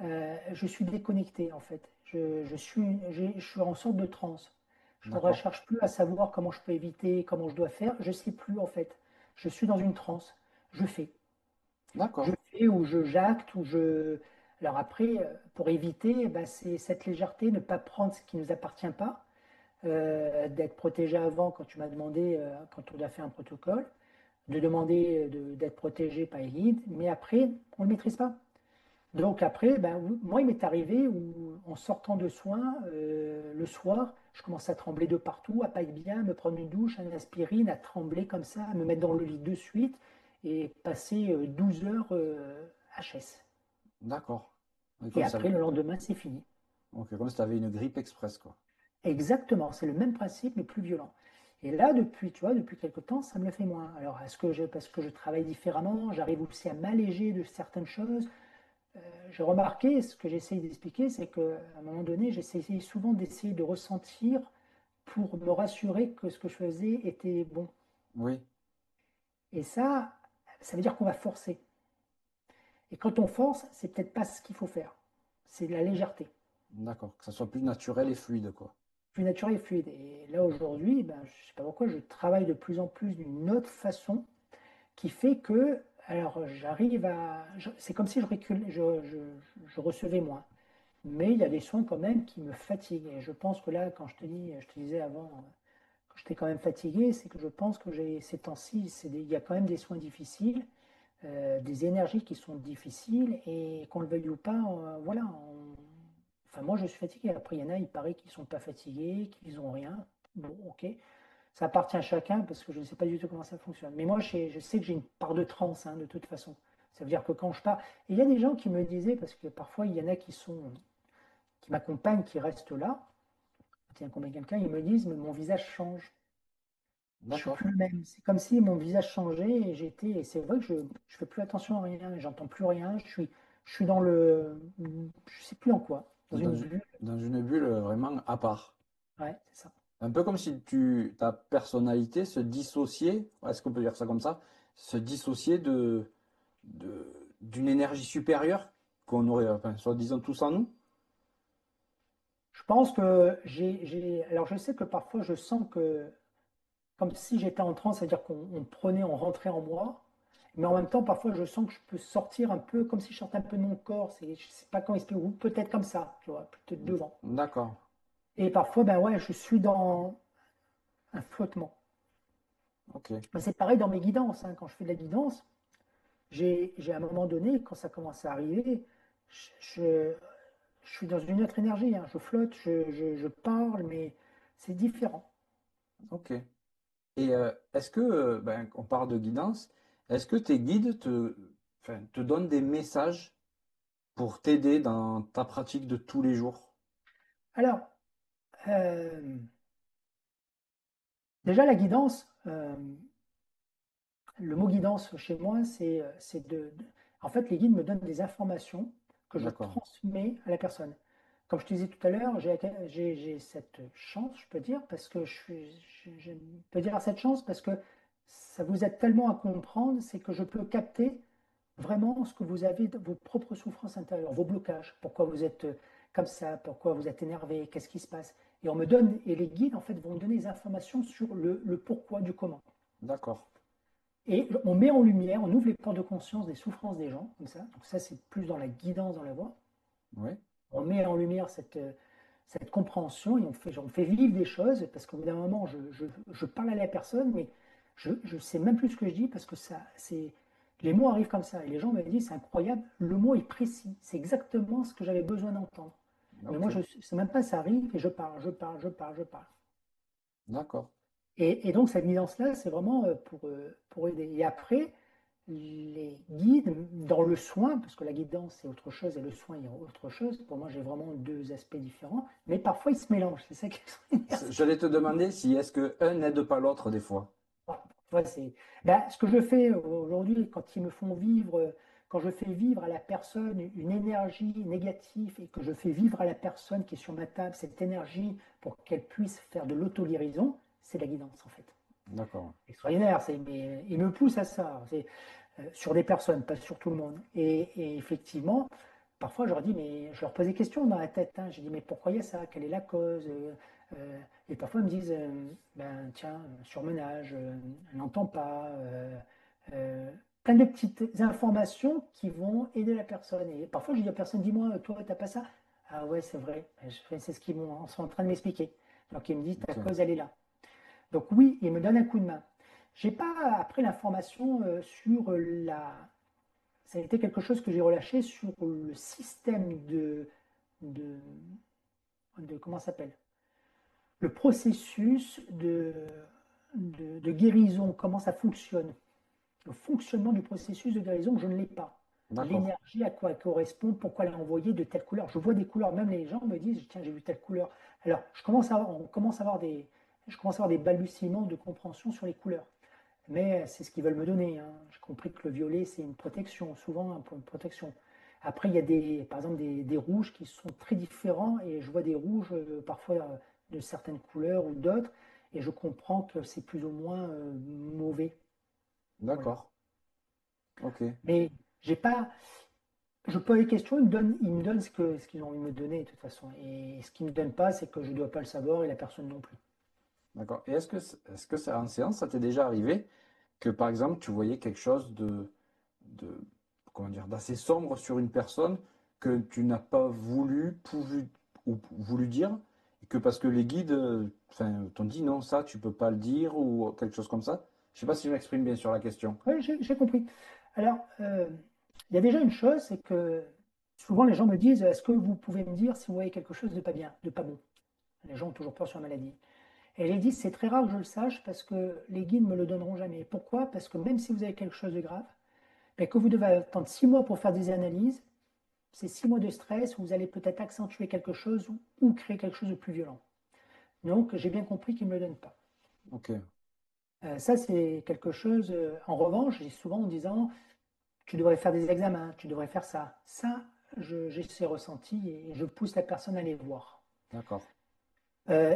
Je suis déconnecté, en fait. Je suis en sorte de transe. Je ne D'accord, recherche plus à savoir comment je peux éviter, comment je dois faire. Je ne sais plus, en fait. Je suis dans une transe. Je fais. Je d'accord, fais ou je jacte ou je. Alors après, pour éviter, ben, c'est cette légèreté, ne pas prendre ce qui ne nous appartient pas, d'être protégé avant quand tu m'as demandé, quand on a fait un protocole, de demander d'être protégé par les guides, mais après, on ne le maîtrise pas. Donc après, ben, moi, il m'est arrivé où, en sortant de soins, le soir, je commençais à trembler de partout, à pas être bien, à me prendre une douche, une aspirine, à trembler comme ça, à me mettre dans le lit de suite et passer 12 heures HS. d'accord. Et Et comme ça, après, le lendemain, c'est fini. ok, comme si tu avais une grippe express, quoi. Exactement, c'est le même principe, mais plus violent. Et là, depuis, tu vois, depuis quelque temps, ça me le fait moins. Alors, parce que je travaille différemment, j'arrive aussi à m'alléger de certaines choses. J'ai remarqué, ce que j'essaye d'expliquer, c'est qu'à un moment donné, j'essaye souvent d'essayer de ressentir pour me rassurer que ce que je faisais était bon. Oui, Et ça veut dire qu'on va forcer. Et quand on force, c'est peut-être pas ce qu'il faut faire. C'est de la légèreté. d'accord. Que ça soit plus naturel et fluide, quoi. Plus naturel et fluide. Et là, aujourd'hui, ben, je ne sais pas pourquoi, je travaille de plus en plus d'une autre façon qui fait que, alors j'arrive à. C'est comme si je recevais moins. Mais il y a des soins quand même qui me fatiguent. Et je pense que là, quand je te disais avant que j'étais quand même fatigué, c'est que je pense que ces temps-ci, il y a quand même des soins difficiles. des énergies qui sont difficiles et qu'on le veuille ou pas, voilà. Enfin, moi, je suis fatigué. Après, il y en a, il paraît qu'ils sont pas fatigués, qu'ils ont rien. Bon, ok. Ça appartient à chacun parce que je ne sais pas du tout comment ça fonctionne. Mais moi, je sais que j'ai une part de transe, hein, de toute façon. Ça veut dire que quand je pars, et il y a des gens qui me disaient, parce que parfois il y en a qui m'accompagnent, qui restent là, quand il y quelqu'un, ils me disent, mais mon visage change. Je suis D'accord. plus le même. C'est comme si mon visage changeait et c'est vrai que je ne fais plus attention à rien, j'entends plus rien, je suis dans je sais plus en quoi, dans Dans une une, bulle. dans une bulle vraiment à part. Ouais, c'est ça. Un peu comme si ta personnalité se dissociait, est-ce qu'on peut dire ça comme ça, se dissociait de- d'une énergie supérieure qu'on aurait, enfin, soi-disant tous en nous. Je pense que alors je sais que parfois je sens que comme si j'étais en transe, c'est-à-dire on rentrait en moi, mais en même temps, parfois, je sens que je peux sortir un peu, comme si je sortais un peu de mon corps, je ne sais pas comment expliquer, ou peut-être comme ça, tu vois, peut-être devant. D'accord. Et parfois, ben ouais, je suis dans un flottement. Ok. Ben, c'est pareil dans mes guidances, hein. Quand je fais de la guidance, j'ai à un moment donné, quand ça commence à arriver, je, je- je suis dans une autre énergie, hein. Je flotte, je parle, mais c'est différent. Ok. Et est-ce que, ben, on parle de guidance, est-ce que tes guides enfin, te donnent des messages pour t'aider dans ta pratique de tous les jours? Alors, déjà la guidance, le mot guidance chez moi, c'est en fait, les guides me donnent des informations que je D'accord. transmets à la personne. Comme je te disais tout à l'heure, j'ai cette chance, je peux dire, parce que je peux dire cette chance parce que ça vous aide tellement à comprendre, c'est que je peux capter vraiment ce que vous avez, vos propres souffrances intérieures, vos blocages, pourquoi vous êtes comme ça, pourquoi vous êtes énervé, qu'est-ce qui se passe. Et les guides, en fait, vont me donner des informations sur le pourquoi du comment. D'accord. Et on met en lumière, on ouvre les portes de conscience des souffrances des gens, comme ça. Donc ça, c'est plus dans la guidance, dans la voie. Oui. On met en lumière cette compréhension et on fait vivre des choses, parce qu'au bout d'un moment, je parle à la personne, mais je ne sais même plus ce que je dis, parce que les mots arrivent comme ça. Et les gens me disent, c'est incroyable, le mot est précis, c'est exactement ce que j'avais besoin d'entendre. Mais moi, Ok. je ne sais même pas, ça arrive, et je parle, je parle, je parle, je parle. D'accord. Et donc, cette guidance-là, c'est vraiment pour aider. Et après, les guides dans le soin, parce que la guidance c'est autre chose et le soin il y a autre chose. Pour moi, j'ai vraiment deux aspects différents, mais parfois ils se mélangent. C'est ça qui est J'allais te demander si est-ce que un n'aide pas l'autre des fois. ouais, ben, ce que je fais aujourd'hui, quand ils me font vivre, quand je fais vivre à la personne une énergie négative et que je fais vivre à la personne qui est sur ma table cette énergie pour qu'elle puisse faire de l'auto-guérison, c'est la guidance en fait. D'accord. Extraordinaire, mais il me pousse à ça. Sur des personnes, pas sur tout le monde. Et effectivement, parfois je leur dis, mais je leur pose des questions dans la tête. Hein. Je dis, mais pourquoi il y a ça? Quelle est la cause? Et parfois ils me disent, ben tiens, surmenage, elle n'entend pas. Plein de petites informations qui vont aider la personne. Et parfois je dis à la personne, dis-moi, toi, t'as pas ça? Ah ouais, c'est vrai. C'est ce qu'ils sont en train de m'expliquer. Donc ils me disent, ta Ok. cause, elle est là. Donc oui, il me donne un coup de main. J'ai pas après l'information sur ça a été quelque chose que j'ai relâché sur le système de, comment ça s'appelle? Le processus de guérison, comment ça fonctionne. Le fonctionnement du processus de guérison, je ne l'ai pas. D'accord. L'énergie, à quoi elle correspond, pourquoi elle est envoyée de telle couleur. Je vois des couleurs, même les gens me disent, tiens, j'ai vu telle couleur. Alors, on commence à avoir je commence à avoir des balbutiements de compréhension sur les couleurs. Mais c'est ce qu'ils veulent me donner, hein. J'ai compris que le violet, c'est une protection, souvent pour une protection. Après, il y a par exemple des rouges qui sont très différents et je vois des rouges parfois de certaines couleurs ou d'autres et je comprends que c'est plus ou moins mauvais. Voilà. D'accord. Ok. Mais j'ai pas, je pose des questions, ils me donnent ce qu'ils ont envie de me donner de toute façon. Et ce qu'ils ne me donnent pas, c'est que je ne dois pas le savoir et la personne non plus. D'accord. Et est-ce que ça, en séance, ça t'est déjà arrivé que, par exemple, tu voyais quelque chose de, comment dire, d'assez sombre sur une personne que tu n'as pas voulu dire, et que parce que les guides, enfin, t'ont dit non, ça, tu peux pas le dire, ou quelque chose comme ça? Je sais pas si je m'exprime bien sur la question. Oui, j'ai compris. Alors, il y a déjà une chose, c'est que souvent les gens me disent, est-ce que vous pouvez me dire si vous voyez quelque chose de pas bien, de pas bon? Les gens ont toujours peur sur la maladie. Et je les dis, c'est très rare que je le sache parce que les guides ne me le donneront jamais. Pourquoi? Parce que même si vous avez quelque chose de grave, ben, que vous devez attendre 6 mois pour faire des analyses, c'est 6 mois de stress où vous allez peut-être accentuer quelque chose ou créer quelque chose de plus violent. Donc, j'ai bien compris qu'ils ne me le donnent pas. Ok, Ça, c'est quelque chose, en revanche, j'ai souvent en disant, tu devrais faire des examens, tu devrais faire ça. Ça, j'ai ces ressentis et je pousse la personne à les voir. d'accord.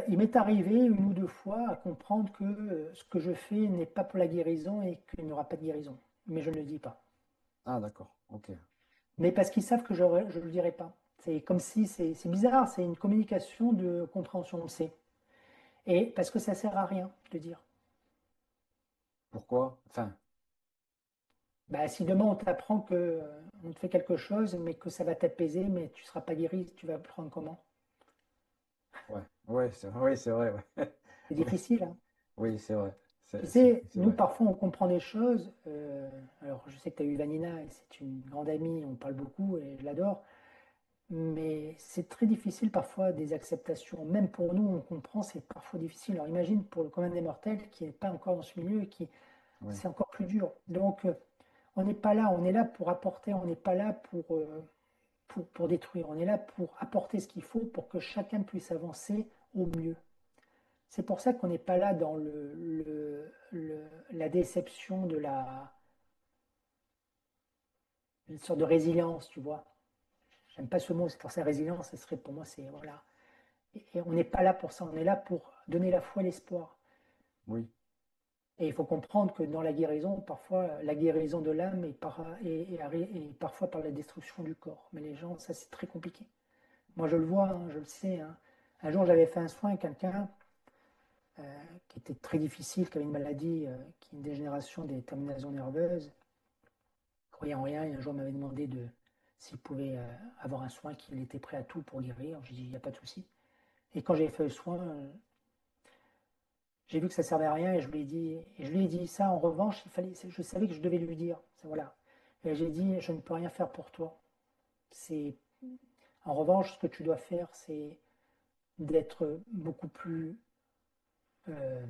Il m'est arrivé une ou deux fois à comprendre que ce que je fais n'est pas pour la guérison et qu'il n'y aura pas de guérison. Mais je ne le dis pas. Ah, d'accord, ok. Mais parce qu'ils savent que je ne le dirai pas. C'est comme si, c'est bizarre, c'est une communication de compréhension, on le sait. Et parce que ça sert à rien de dire. Pourquoi? Enfin, Bah, si demain on t'apprend que on te fait quelque chose, mais que ça va t'apaiser, mais tu ne seras pas guéri, tu vas le prendre comment? ouais, ouais, c'est vrai, ouais. C'est Oui, difficile, hein. oui, c'est vrai. Tu sais, C'est nous vrai. parfois on comprend des choses. Alors je sais que tu as eu Vanina, et c'est une grande amie, on parle beaucoup et je l'adore. Mais c'est très difficile parfois des acceptations. Même pour nous, on comprend, c'est parfois difficile. Alors imagine pour le commun des mortels qui n'est pas encore dans ce milieu et qui Oui, c'est encore plus dur. Donc on n'est pas là, on est là pour apporter, on n'est pas là pour détruire. On est là pour apporter ce qu'il faut pour que chacun puisse avancer au mieux. C'est pour ça qu'on n'est pas là dans la déception de une sorte de résilience, tu vois. J'aime pas ce mot, c'est pour ça résilience, ce serait pour moi, c'est voilà. Et on n'est pas là pour ça, on est là pour donner la foi et l'espoir. oui, Et il faut comprendre que dans la guérison, parfois, la guérison de l'âme est parfois par la destruction du corps. Mais les gens, ça c'est très compliqué. Moi je le vois, hein, je le sais, hein. Un jour j'avais fait un soin à quelqu'un qui était très difficile, qui avait une maladie, qui est une dégénération des terminaisons nerveuses. Croyant en rien, et un jour m'avait demandé s'il pouvait avoir un soin, qu'il était prêt à tout pour guérir. J'ai dit, il n'y a pas de souci. Et quand j'ai fait le soin, j'ai vu que ça servait à rien et je lui ai dit ça. En revanche, je savais que je devais lui dire. Voilà. Et j'ai dit, je ne peux rien faire pour toi. C'est, en revanche, ce que tu dois faire, c'est d'être beaucoup plus euh,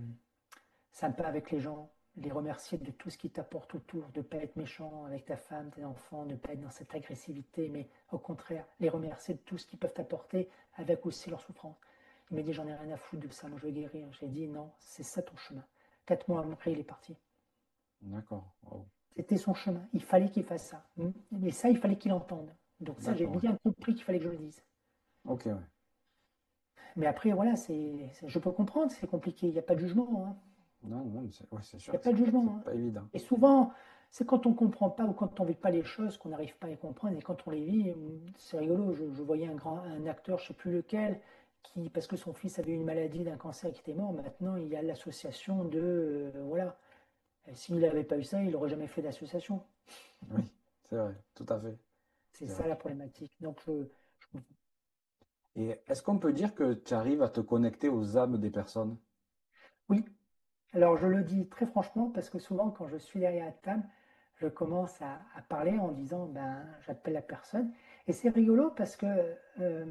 sympa avec les gens, les remercier de tout ce qui t'apporte autour, de ne pas être méchant avec ta femme, tes enfants, ne pas être dans cette agressivité, mais au contraire, les remercier de tout ce qu'ils peuvent t'apporter avec aussi leur souffrance. Il m'a dit, j'en ai rien à foutre de ça, moi je veux guérir. J'ai dit, non, c'est ça ton chemin. 4 mois après, il est parti. d'accord. Oh, C'était son chemin. Il fallait qu'il fasse ça. Mais ça, il fallait qu'il entende. Donc ça, j'ai d'accord, ouais. bien compris qu'il fallait que je le dise. Ok, ouais. Mais après, voilà, je peux comprendre, c'est compliqué. Il n'y a pas de jugement, hein. Non, non, mais ouais, c'est Il n'y sûr a que pas de c'est jugement, hein. pas évident. Et souvent, c'est quand on ne comprend pas ou quand on ne vit pas les choses qu'on n'arrive pas à les comprendre. Et quand on les vit, c'est rigolo. Je voyais un acteur, je ne sais plus lequel, qui, parce que son fils avait une maladie d'un cancer qui était mort, maintenant il y a l'association de. Voilà. S'il n'avait pas eu ça, il n'aurait jamais fait d'association. Oui, c'est vrai, tout à fait. C'est C'est vrai. ça la problématique. Donc, Et est-ce qu'on peut dire que tu arrives à te connecter aux âmes des personnes? oui. Alors, je le dis très franchement parce que souvent, quand je suis derrière la table, je commence à parler en disant, ben, j'appelle la personne. Et c'est rigolo parce que euh,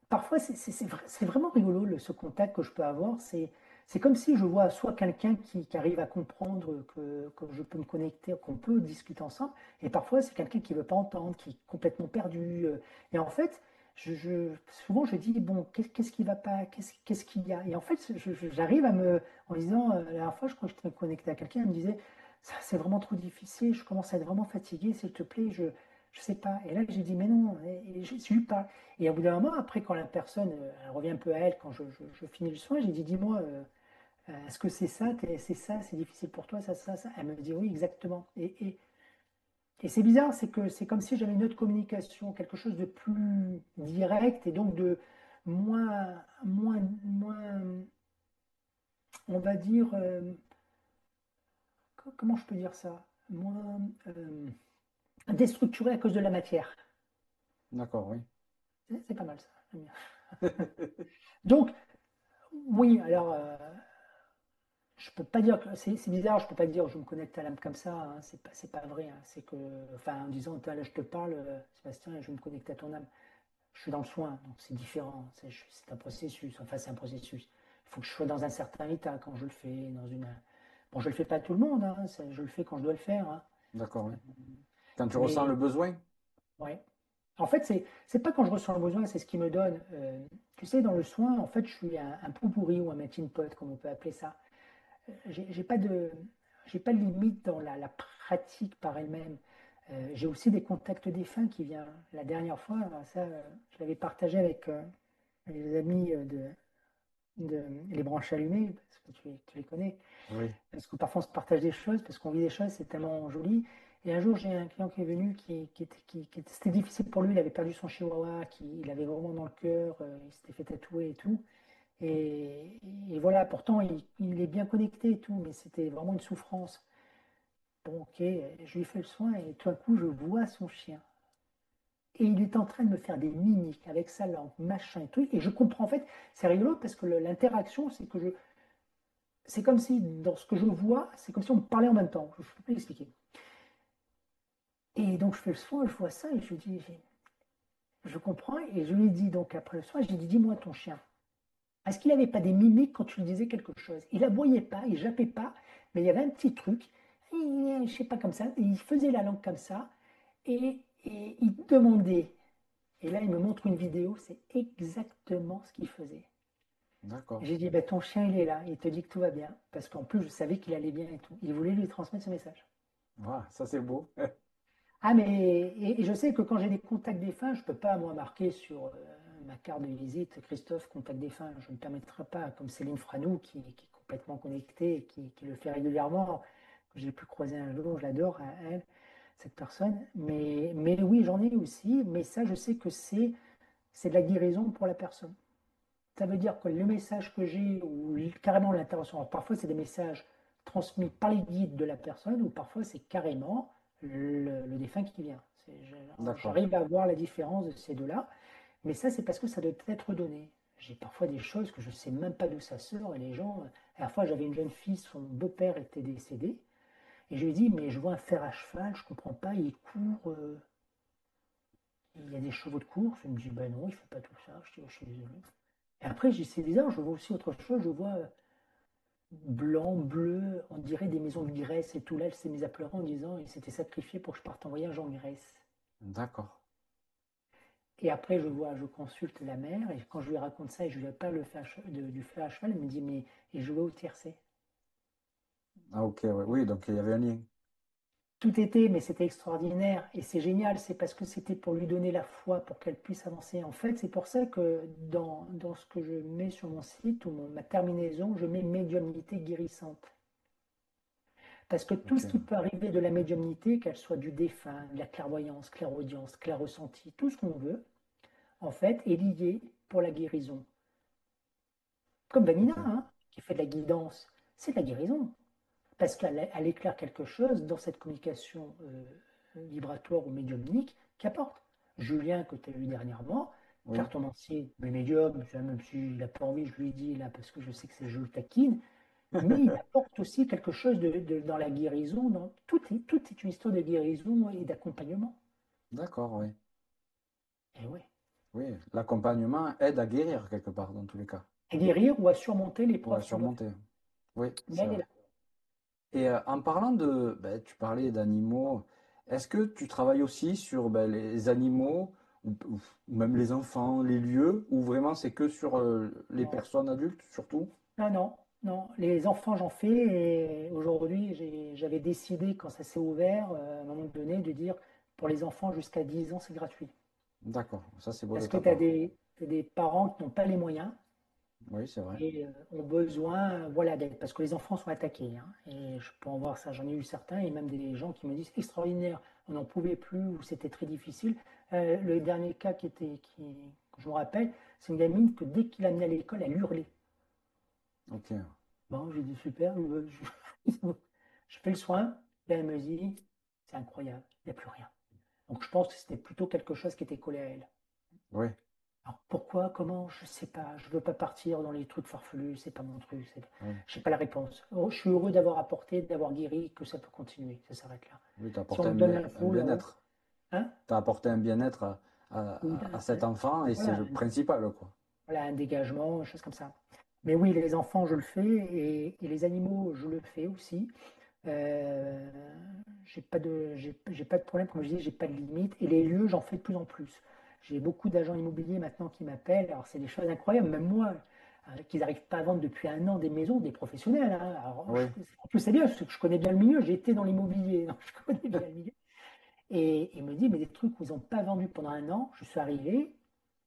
parfois, c'est vraiment rigolo ce contact que je peux avoir. C'est comme si je vois soit quelqu'un qui arrive à comprendre que je peux me connecter, qu'on peut discuter ensemble, et parfois c'est quelqu'un qui ne veut pas entendre, qui est complètement perdu. Et en fait, souvent je dis, bon, qu'est-ce qui va pas, qu'est-ce qu'il y a? Et en fait, j'arrive en disant, la dernière fois, je crois que je j'étais connecté à quelqu'un, elle me disait, ça c'est vraiment trop difficile, je commence à être vraiment fatigué, s'il te plaît, je ne sais pas. Et là, j'ai dit, mais non, et je lui parle. Et au bout d'un moment, après, quand la personne elle revient un peu à elle, quand je finis le soin, j'ai dit, dis-moi, est-ce que c'est ça, c'est difficile pour toi, ça? Elle me dit, oui, exactement. Et c'est bizarre, c'est que c'est comme si j'avais une autre communication, quelque chose de plus direct et donc de moins, on va dire, comment je peux dire ça? Moins déstructuré à cause de la matière. D'accord, oui. C'est pas mal ça, j'aime bien. Donc, oui, alors, je peux pas dire que c'est bizarre, je peux pas dire je me connecte à l'âme comme ça, hein, c'est pas vrai, hein. C'est que, enfin, en disant, là, je te parle, Sébastien, et je me connecte à ton âme. Je suis dans le soin, donc c'est différent. C'est un processus. Enfin, c'est un processus. Il faut que je sois dans un certain état quand je le fais, dans une. Bon, je le fais pas à tout le monde, hein, je le fais quand je dois le faire, hein. D'accord, oui. Quand tu ressens Mais le besoin? ouais. En fait, c'est pas quand je ressens le besoin, c'est ce qui me donne. Tu sais, dans le soin, en fait, je suis un pot pourri ou un melting pot, comme on peut appeler ça. J'ai pas de, j'ai pas de limite dans la pratique par elle-même. J'ai aussi des contacts défunts qui viennent. La dernière fois, ça, je l'avais partagé avec les amis les branches allumées, parce que tu les connais. Oui. Parce que parfois on se partage des choses, parce qu'on vit des choses, c'est tellement joli. Et un jour, j'ai un client qui est venu, c'était difficile pour lui, il avait perdu son chihuahua, il avait vraiment dans le cœur, il s'était fait tatouer et tout. Et, et voilà, pourtant, il est bien connecté et tout, mais c'était vraiment une souffrance. Bon, ok, je lui fais le soin et tout à coup, je vois son chien. Et il est en train de me faire des mimiques avec sa langue, machin et tout. Et je comprends, en fait, c'est rigolo parce que l'interaction, c'est comme si, dans ce que je vois, c'est comme si on me parlait en même temps. Je ne peux pas l'expliquer. Et donc, je fais le soin, je vois ça et je lui dis, je comprends. Et je lui dis, donc, après le soin, je lui dis, dis-moi ton chien. Est-ce qu'il n'avait pas des mimiques quand tu lui disais quelque chose? Il aboyait pas, il jappait pas, mais il y avait un petit truc, je sais pas comme ça, et il faisait la langue comme ça, et il demandait. Et là, il me montre une vidéo, c'est exactement ce qu'il faisait. D'accord. J'ai dit, bah, ton chien, il est là, il te dit que tout va bien, parce qu'en plus, je savais qu'il allait bien et tout. Il voulait lui transmettre ce message. Voilà, ça c'est beau. Ah, mais et je sais que quand j'ai des contacts défunts, je ne peux pas, moi, marquer sur ma carte de visite Christophe, contact défunt. Je ne me permettrai pas, comme Céline Franou, qui est complètement connectée, et qui le fait régulièrement, que j'ai pu croiser un jour, je l'adore, elle, cette personne. Mais oui, j'en ai aussi, mais ça, je sais que c'est de la guérison pour la personne. Ça veut dire que le message que j'ai, ou carrément l'intervention, alors parfois c'est des messages transmis par les guides de la personne, ou parfois c'est carrément le défunt qui vient. D'accord. J'arrive à voir la différence de ces deux-là, mais ça c'est parce que ça doit être donné. J'ai parfois des choses que je ne sais même pas d'où ça sort, et les gens, à la fois j'avais une jeune fille, son beau-père était décédé, et je lui ai dit, mais je vois un fer à cheval, je ne comprends pas, il court, il y a des chevaux de course. Il me dit, ben non, il ne fait pas tout ça, je suis désolé. Et après, j'ai c'est bizarre, je vois aussi autre chose, je vois blanc, bleu, on dirait des maisons de Grèce et tout. Là, elle s'est mise à pleurer en disant il s'était sacrifié pour que je parte en voyage en Grèce. D'accord. Et après, je consulte la mère, et quand je lui raconte ça, et je lui parle du feu à cheval, elle me dit mais et je vais au tiercé. Ah ok, ouais. Oui, donc il y avait un lien. Tout était, mais c'était extraordinaire. Et c'est génial, c'est parce que c'était pour lui donner la foi, pour qu'elle puisse avancer. En fait, c'est pour ça que dans ce que je mets sur mon site, ou ma terminaison, je mets médiumnité guérissante. Parce que tout Ok. ce qui peut arriver de la médiumnité, qu'elle soit du défunt, de la clairvoyance, clairaudience, clair-ressenti, tout ce qu'on veut, en fait, est lié pour la guérison. Comme Vanina, Ok. hein, qui fait de la guidance, c'est de la guérison. Parce qu'elle éclaire quelque chose dans cette communication vibratoire ou médiumnique qui apporte. Julien, que tu as eu dernièrement, Oui. cartomancier, mais médium, même s'il n'a pas envie, je lui dis là, parce que je sais que c'est je le taquine, mais il apporte aussi quelque chose dans la guérison. Tout est une histoire de guérison et d'accompagnement. D'accord, oui. Et ouais. Oui, l'accompagnement aide à guérir quelque part, dans tous les cas. À guérir ou à surmonter Ou à l'épreuve qu'on doit faire. surmonter. Oui, Mais c'est elle est vrai. là. Et en parlant de, ben, tu parlais d'animaux, est-ce que tu travailles aussi sur ben, les animaux ou même les enfants, les lieux, ou vraiment c'est que sur les Non, personnes adultes surtout? non, non, non. Les enfants, j'en fais. Et aujourd'hui, j'avais décidé, quand ça s'est ouvert, à un moment donné, de dire pour les enfants jusqu'à 10 ans, c'est gratuit. D'accord, ça c'est beau de Parce que ta tu as part. t'as des parents qui n'ont pas les moyens Oui, c'est vrai. et ont besoin, voilà, d'aide, parce que les enfants sont attaqués, hein. Et je peux en voir ça, j'en ai eu certains, et même des gens qui me disent extraordinaire, on n'en pouvait plus, ou c'était très difficile. Le dernier cas que je me rappelle, c'est une gamine que dès qu'il amenait à l'école, elle hurlait. Ok, Bon, j'ai dit super, je fais le soin, et elle me dit, c'est incroyable, il n'y a plus rien. Donc je pense que c'était plutôt quelque chose qui était collé à elle. oui. Alors, pourquoi, comment, je sais pas. Je veux pas partir dans les trucs farfelus, c'est pas mon truc. Oui, J'ai pas la réponse. Oh, je suis heureux d'avoir apporté, d'avoir guéri, que ça peut continuer, ça s'arrête là. oui, tu as Si on apporté me donne un l'info là-haut, bien-être. hein, Tu as apporté un bien-être ou à cet enfant et c'est voilà, le principal, quoi. voilà, un dégagement, une chose comme ça. Mais oui, les enfants, je le fais, et les animaux, je le fais aussi. Euh, j'ai pas de problème, comme je dis, j'ai pas de limite. Et les lieux, j'en fais de plus en plus. J'ai beaucoup d'agents immobiliers maintenant qui m'appellent. Alors, c'est des choses incroyables, même moi, qu'ils n'arrivent pas à vendre depuis un an des maisons, des professionnels, hein. Alors, Oui, en plus, c'est bien, parce que je connais bien le milieu, j'ai été dans l'immobilier, donc je connais bien le milieu. Et il me dit, mais des trucs où ils n'ont pas vendu pendant un an, je suis arrivé,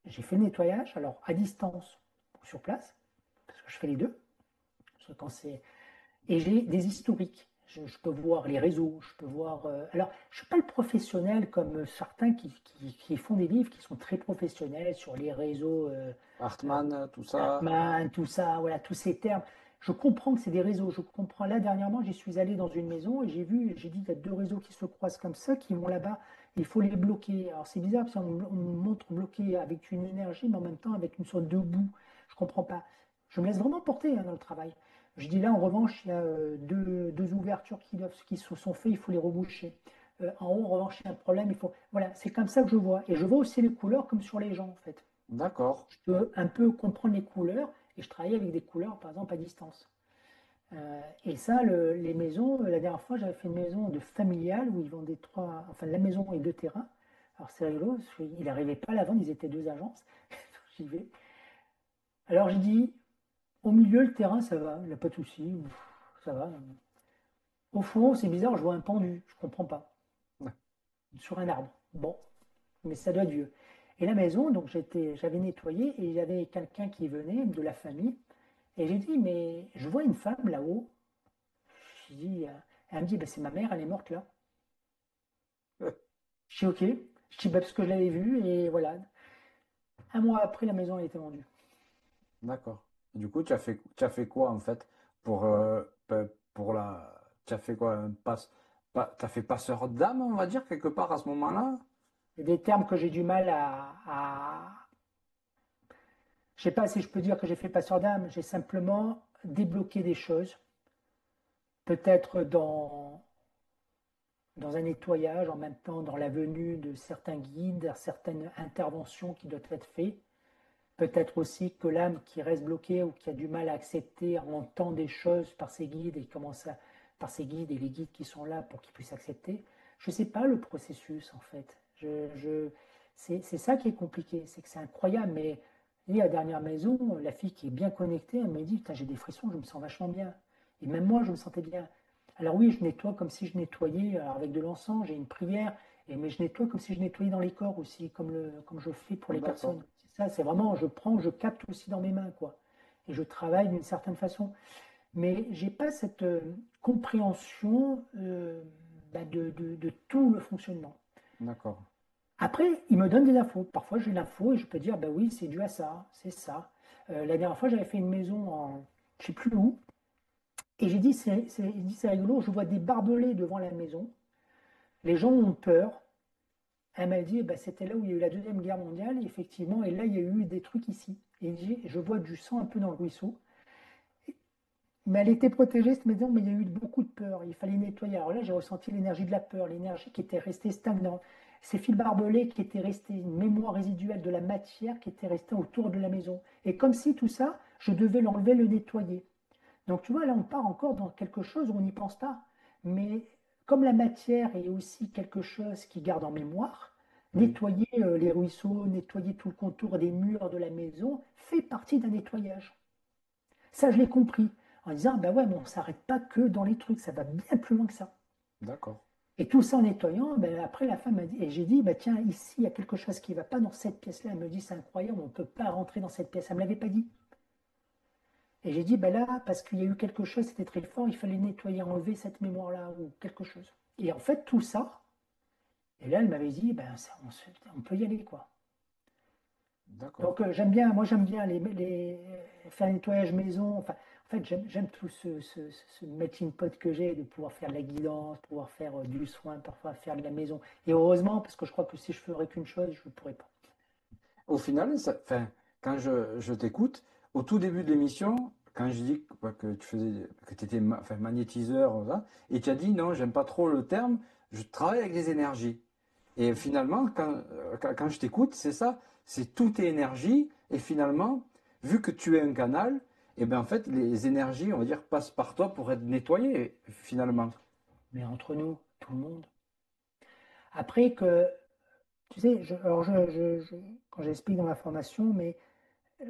j'ai fait le nettoyage, alors à distance ou sur place, parce que je fais les deux. Parce que quand c'est et j'ai des historiques. Je peux voir les réseaux, je peux voir. Alors, je ne suis pas le professionnel comme certains qui font des livres qui sont très professionnels sur les réseaux, euh, Hartmann, tout ça. Hartmann, tout ça, voilà, tous ces termes. Je comprends que c'est des réseaux. Je comprends. Là, dernièrement, j'y suis allé dans une maison et j'ai dit, il y a deux réseaux qui se croisent comme ça, qui vont là-bas. Il faut les bloquer. Alors, c'est bizarre parce qu'on me montre bloqué avec une énergie, mais en même temps avec une sorte de boue. Je comprends pas. Je me laisse vraiment porter hein, dans le travail. Je dis là, en revanche, il y a deux ouvertures qui se sont faites, il faut les reboucher. En haut, en revanche, il y a un problème, il faut. Voilà, c'est comme ça que je vois. Et je vois aussi les couleurs comme sur les gens, en fait. D'accord, Je peux un peu comprendre les couleurs et je travaille avec des couleurs, par exemple, à distance. Et ça, les maisons, la dernière fois, j'avais fait une maison de familiale où ils vendaient trois, enfin, la maison et deux terrains. Alors, c'est rigolo, il n'arrivait pas à la vendre, ils étaient deux agences. J'y vais. Alors, j'ai dit, au milieu, le terrain, ça va, il n'y a pas de souci, ça va. Au fond, c'est bizarre, je vois un pendu, je comprends pas, sur un arbre. Bon, mais ça doit être vieux. Et la maison, donc j'avais nettoyé et il y avait quelqu'un qui venait de la famille. Et j'ai dit, mais je vois une femme là-haut. J'ai dit, elle me dit, bah, c'est ma mère, elle est morte là. Je dis, ok. Je dis, bah, parce que je l'avais vue et voilà. Un mois après, la maison a été vendue. d'accord. Du coup, tu as fait quoi en fait pour, pour la. Tu as fait quoi? Tu as fait passeur d'âme, on va dire, quelque part à ce moment-là? Il y a des termes que j'ai du mal je sais pas si je peux dire que j'ai fait passeur d'âme. J'ai simplement débloqué des choses. Peut-être dans un nettoyage, en même temps dans la venue de certains guides, certaines interventions qui doivent être faites. Peut-être aussi que l'âme qui reste bloquée ou qui a du mal à accepter entend des choses par ses guides et commence par ses guides et les guides qui sont là pour qu'ils puissent accepter. Je ne sais pas le processus en fait. C'est ça qui est compliqué, c'est que c'est incroyable. Mais et à la dernière maison, la fille qui est bien connectée, elle me dit, putain, j'ai des frissons, je me sens vachement bien. Et même moi, je me sentais bien. Alors oui, je nettoie comme si je nettoyais alors avec de l'encens, j'ai une prière, mais je nettoie comme si je nettoyais dans les corps aussi, comme je fais pour les D'accord, personnes. C'est ça, c'est vraiment, je prends, je capte aussi dans mes mains, quoi. Et je travaille d'une certaine façon. Mais j'ai pas cette compréhension de tout le fonctionnement. d'accord. Après, il me donne des infos. Parfois, j'ai l'info et je peux dire, bah oui, c'est dû à ça, c'est ça. La dernière fois, j'avais fait une maison en, je sais plus où, et il dit, c'est rigolo, je vois des barbelés devant la maison. Les gens ont peur. Elle m'a dit, bah, c'était là où il y a eu la Deuxième Guerre mondiale, effectivement, et là, il y a eu des trucs ici. Et je vois du sang un peu dans le ruisseau. Mais elle était protégée, cette maison, mais il y a eu beaucoup de peur. Il fallait nettoyer. Alors là, j'ai ressenti l'énergie de la peur, l'énergie qui était restée stagnante. Ces fils barbelés qui étaient restés, une mémoire résiduelle de la matière qui était restée autour de la maison. Et comme si tout ça, je devais l'enlever, le nettoyer. Donc tu vois, là, on part encore dans quelque chose où on n'y pense pas. Mais comme la matière est aussi quelque chose qui garde en mémoire, Oui, nettoyer les ruisseaux, nettoyer tout le contour des murs de la maison fait partie d'un nettoyage. Ça, je l'ai compris en disant, ben ouais, mais on ne s'arrête pas que dans les trucs, ça va bien plus loin que ça. d'accord. Et tout ça en nettoyant, ben après la femme m'a dit, et j'ai dit, ben tiens, ici, il y a quelque chose qui ne va pas dans cette pièce-là. Elle me dit, c'est incroyable, on ne peut pas rentrer dans cette pièce. Elle ne me l'avait pas dit. Et j'ai dit, ben là, parce qu'il y a eu quelque chose, c'était très fort, il fallait nettoyer, enlever cette mémoire-là ou quelque chose. Et en fait, tout ça, et là, elle m'avait dit, ben on peut y aller, quoi. D'accord. Donc j'aime bien, moi j'aime bien faire le nettoyage maison. Enfin, en fait, j'aime tout ce melting pot que j'ai de pouvoir faire de la guidance, pouvoir faire du soin, parfois faire de la maison. Et heureusement, parce que je crois que si je ferais qu'une chose, je ne pourrais pas. au final, enfin, quand je t'écoute, au tout début de l'émission, quand je dis que tu faisais, que tu étais enfin, magnétiseur, voilà, et tu as dit non, j'aime pas trop le terme, je travaille avec des énergies. Et finalement, quand je t'écoute, c'est ça, c'est tout est énergie, et finalement, vu que tu es un canal, et bien en fait, les énergies, on va dire, passent par toi pour être nettoyées, finalement. Mais entre nous, tout le monde. Après que, tu sais, alors quand j'explique dans ma formation, mais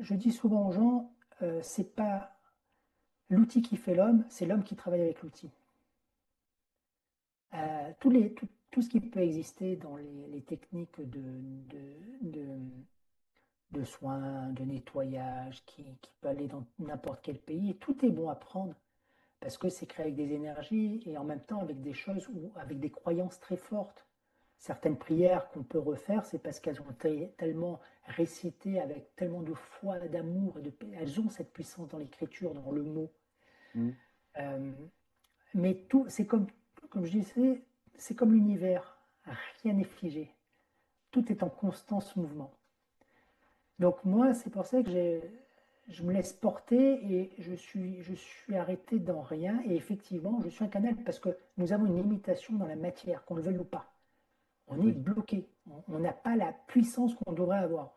je dis souvent aux gens, c'est pas l'outil qui fait l'homme, c'est l'homme qui travaille avec l'outil. Tout ce qui peut exister dans les techniques de soins, de nettoyage, qui peut aller dans n'importe quel pays, tout est bon à prendre parce que c'est créé avec des énergies et en même temps avec des choses ou avec des croyances très fortes. Certaines prières qu'on peut refaire, c'est parce qu'elles ont été tellement récitées avec tellement de foi, d'amour, elles ont cette puissance dans l'écriture, dans le mot. Mm. Euh, mais tout, comme je disais, c'est comme l'univers. Rien n'est figé. Tout est en constant mouvement. Donc moi, c'est pour ça que je me laisse porter et je suis arrêté dans rien. Et effectivement, je suis un canal parce que nous avons une limitation dans la matière, qu'on le veuille ou pas. On est Oui. bloqué. On n'a pas la puissance qu'on devrait avoir.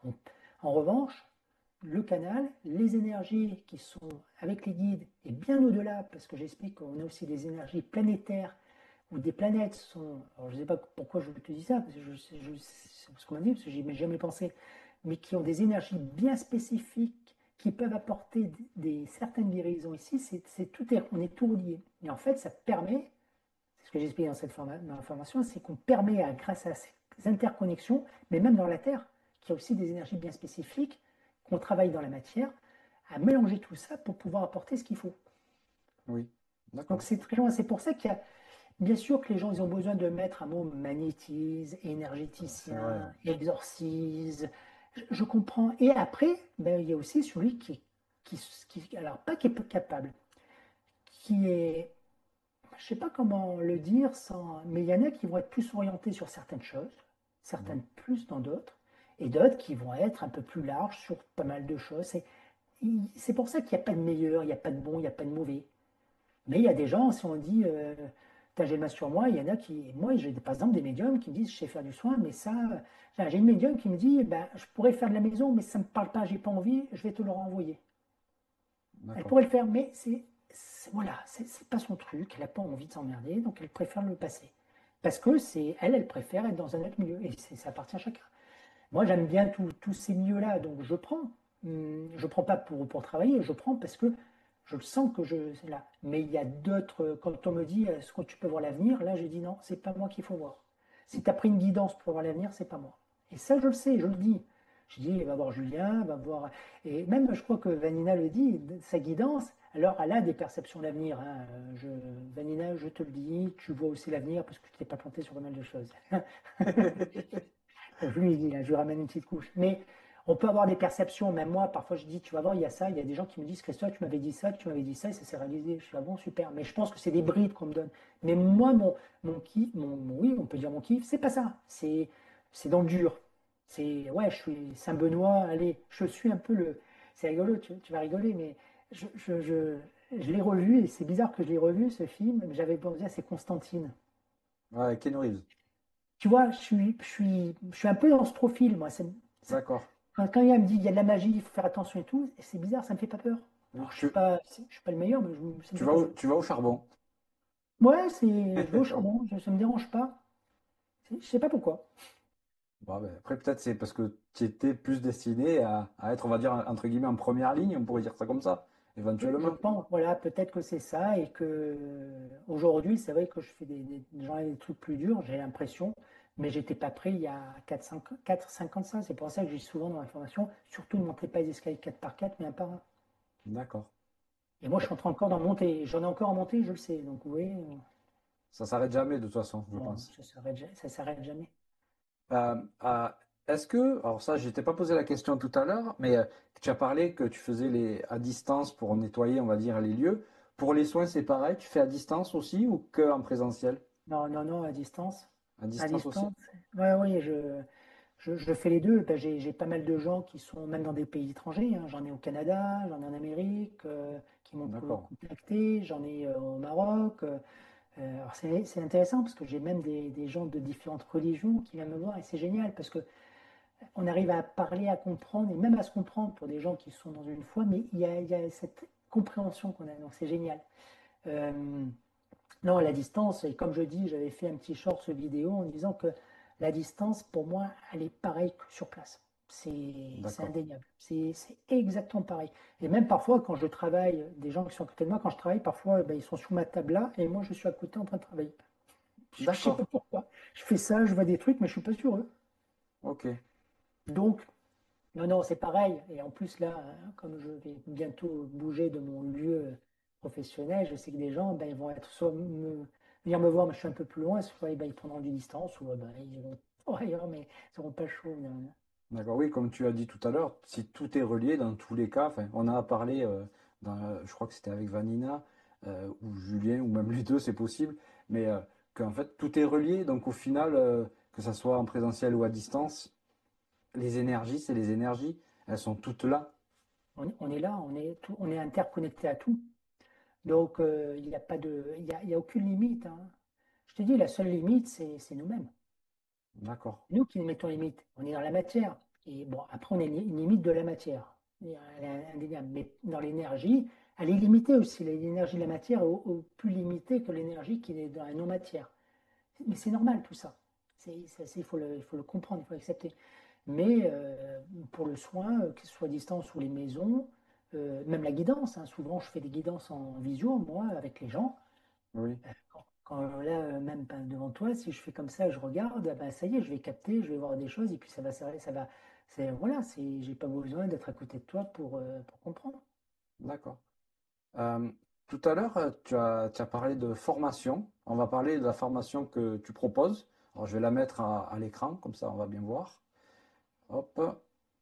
En revanche, le canal, les énergies qui sont avec les guides et bien au-delà, parce que j'explique qu'on a aussi des énergies planétaires où des planètes sont. Alors je ne sais pas pourquoi je te dis ça, parce que c'est ce qu'on m'a dit, parce que j'y ai jamais pensé, mais qui ont des énergies bien spécifiques qui peuvent apporter certaines guérisons ici. On est tout relié. Et en fait, ça permet, c'est ce que j'explique dans la formation, c'est qu'on permet, grâce à ces interconnexions, mais même dans la Terre, qui a aussi des énergies bien spécifiques, qu'on travaille dans la matière, à mélanger tout ça pour pouvoir apporter ce qu'il faut. Oui, Donc d'accord. c'est très loin. C'est pour ça qu'il y a, bien sûr que les gens ils ont besoin de mettre un mot magnétise, C'est vrai. énergéticien, exorcise. Je comprends. Et après, ben, il y a aussi celui alors pas qui est peu capable, qui est, je sais pas comment le dire sans, mais il y en a qui vont être plus orientés sur certaines choses, Mhm. certaines plus dans d'autres, et d'autres qui vont être un peu plus larges sur pas mal de choses. C'est pour ça qu'il n'y a pas de meilleur, il n'y a pas de bon, il n'y a pas de mauvais. Mais il y a des gens, si on dit, j'ai le masque sur moi, il y en a qui, moi j'ai par exemple des médiums qui me disent, je sais faire du soin, mais ça, j'ai une médium qui me dit, ben, je pourrais faire de la maison, mais ça ne me parle pas, j'ai pas envie, je vais te le renvoyer. Elle D'accord. pourrait le faire, mais voilà, c'est pas son truc, elle n'a pas envie de s'emmerder, donc elle préfère le passer. Parce que elle préfère être dans un autre milieu, et ça appartient à chacun. Moi, j'aime bien tous ces milieux-là, donc je prends. Je prends pas pour travailler, je prends parce que je le sens que c'est là. Mais il y a d'autres, quand on me dit est-ce que tu peux voir l'avenir, là j'ai dit non, c'est pas moi qu'il faut voir. Si tu as pris une guidance pour voir l'avenir, c'est pas moi. Et ça, je le sais, je le dis. Je dis, va voir Julien, va voir. Et même, je crois que Vanina le dit, sa guidance, alors elle a des perceptions d'avenir. Hein. Vanina, je te le dis, tu vois aussi l'avenir parce que tu t'es pas planté sur pas mal de choses. Je lui dis, là, je lui ramène une petite couche. Mais on peut avoir des perceptions, même moi, parfois je dis, tu vas voir, il y a ça, il y a des gens qui me disent, Christophe, tu m'avais dit ça, tu m'avais dit ça, et ça s'est réalisé. Je suis, ah bon, super. Mais je pense que c'est des brides qu'on me donne. Mais moi, mon kiff, oui, on peut dire mon kiff, c'est pas ça. C'est dans le dur. Ouais, je suis Saint-Benoît, allez, je suis un peu le. C'est rigolo, tu vas rigoler, mais je l'ai revu, et c'est bizarre que je l'ai revu, ce film. J'avais pensé, c'est Constantine. Ouais, Keanu Reeves. Tu vois, je suis un peu dans ce profil, moi. D'accord. Quand il me dit il y a de la magie, il faut faire attention et tout, c'est bizarre, ça me fait pas peur. Oui. Alors, je suis pas le meilleur, mais ça me Tu fait vas pas au, peur. tu vas au charbon. Ouais, je vais au charbon, ça me dérange pas. Je sais pas pourquoi. Bon, ben, après, peut-être c'est parce que tu étais plus destiné à être, on va dire, entre guillemets, en première ligne, on pourrait dire ça comme ça, Je éventuellement. pense, voilà, peut-être que c'est ça et que aujourd'hui, c'est vrai que je fais des trucs plus durs, j'ai l'impression, mais j'étais pas prêt il y a 4 5 ans de ça. C'est pour ça que je dis souvent dans la formation, surtout ne montez pas les escaliers 4 par 4 mais un par un. D'accord. Et moi, je suis en train encore d'en monter. J'en ai encore à monter, je le sais. Donc, oui, Ça s'arrête jamais, de toute façon, je bon, pense. ça s'arrête jamais. Euh, euh, est-ce que, alors ça, je t'ai pas posé la question tout à l'heure, mais tu as parlé que tu faisais à distance pour nettoyer, on va dire, les lieux. Pour les soins, c'est pareil, tu fais à distance aussi ou que en présentiel? Non, non, non, à distance. À À distance aussi. distance. Ouais, oui, je fais les deux. Ben, j'ai pas mal de gens qui sont même dans des pays étrangers, hein. J'en ai au Canada, j'en ai en Amérique, qui m'ont D'accord. contacté, j'en ai au Maroc. Alors c'est intéressant parce que j'ai même des gens de différentes religions qui viennent me voir et c'est génial parce que on arrive à parler, à comprendre et même à se comprendre pour des gens qui sont dans une foi, mais il y a cette compréhension qu'on a, donc c'est génial. Euh, non, la distance, et comme je dis, j'avais fait un petit short vidéo en disant que la distance, pour moi, elle est pareille que sur place. C'est D'accord. indéniable. C'est exactement pareil. Et même parfois, quand je travaille, des gens qui sont à côté de moi, quand je travaille, parfois, ben, ils sont sous ma table là, et moi, je suis à côté en train de travailler. Je ne sais pas D'accord. pourquoi. Je fais ça, je vois des trucs, mais je ne suis pas sûr. Ok. Donc, non, non, c'est pareil. Et en plus, là, comme je vais bientôt bouger de mon lieu professionnel, je sais que des gens, ben, ils vont être soit venir me voir, mais je suis un peu plus loin, soit ben, ils prendront du distance, ou ben, ils iront ailleurs, mais ils n'auront pas chaud. Non, non. D'accord. Oui, comme tu as dit tout à l'heure, si tout est relié dans tous les cas, enfin, on a parlé, je crois que c'était avec Vanina, ou Julien, ou même les deux, c'est possible, mais qu'en fait, tout est relié. Donc au final, que ça soit en présentiel ou à distance, les énergies, c'est les énergies. Elles sont toutes là. On est là, on est interconnecté à tout. Donc, il n'y a pas il y a aucune limite, hein. Je te dis, la seule limite, c'est nous-mêmes. D'accord. Nous qui nous mettons limite, on est dans la matière. Et bon, après, on est une limite de la matière. Elle est indéniable. Mais dans l'énergie, elle est limitée aussi. L'énergie de la matière est plus limitée que l'énergie qui est dans la non-matière. Mais c'est normal tout ça. Il faut le comprendre, il faut l'accepter. Mais pour le soin, que ce soit à distance ou les maisons, même la guidance, hein, souvent je fais des guidances en visio, moi, avec les gens. Oui. Là, même ben, devant toi, si je fais comme ça, je regarde, ah ben, ça y est, je vais capter, je vais voir des choses, et puis ça va, voilà, j'ai pas besoin d'être à côté de toi pour comprendre. D'accord. Euh, Tout à l'heure, tu as parlé de formation. On va parler de la formation que tu proposes. Alors, je vais la mettre à l'écran, comme ça on va bien voir. Hop,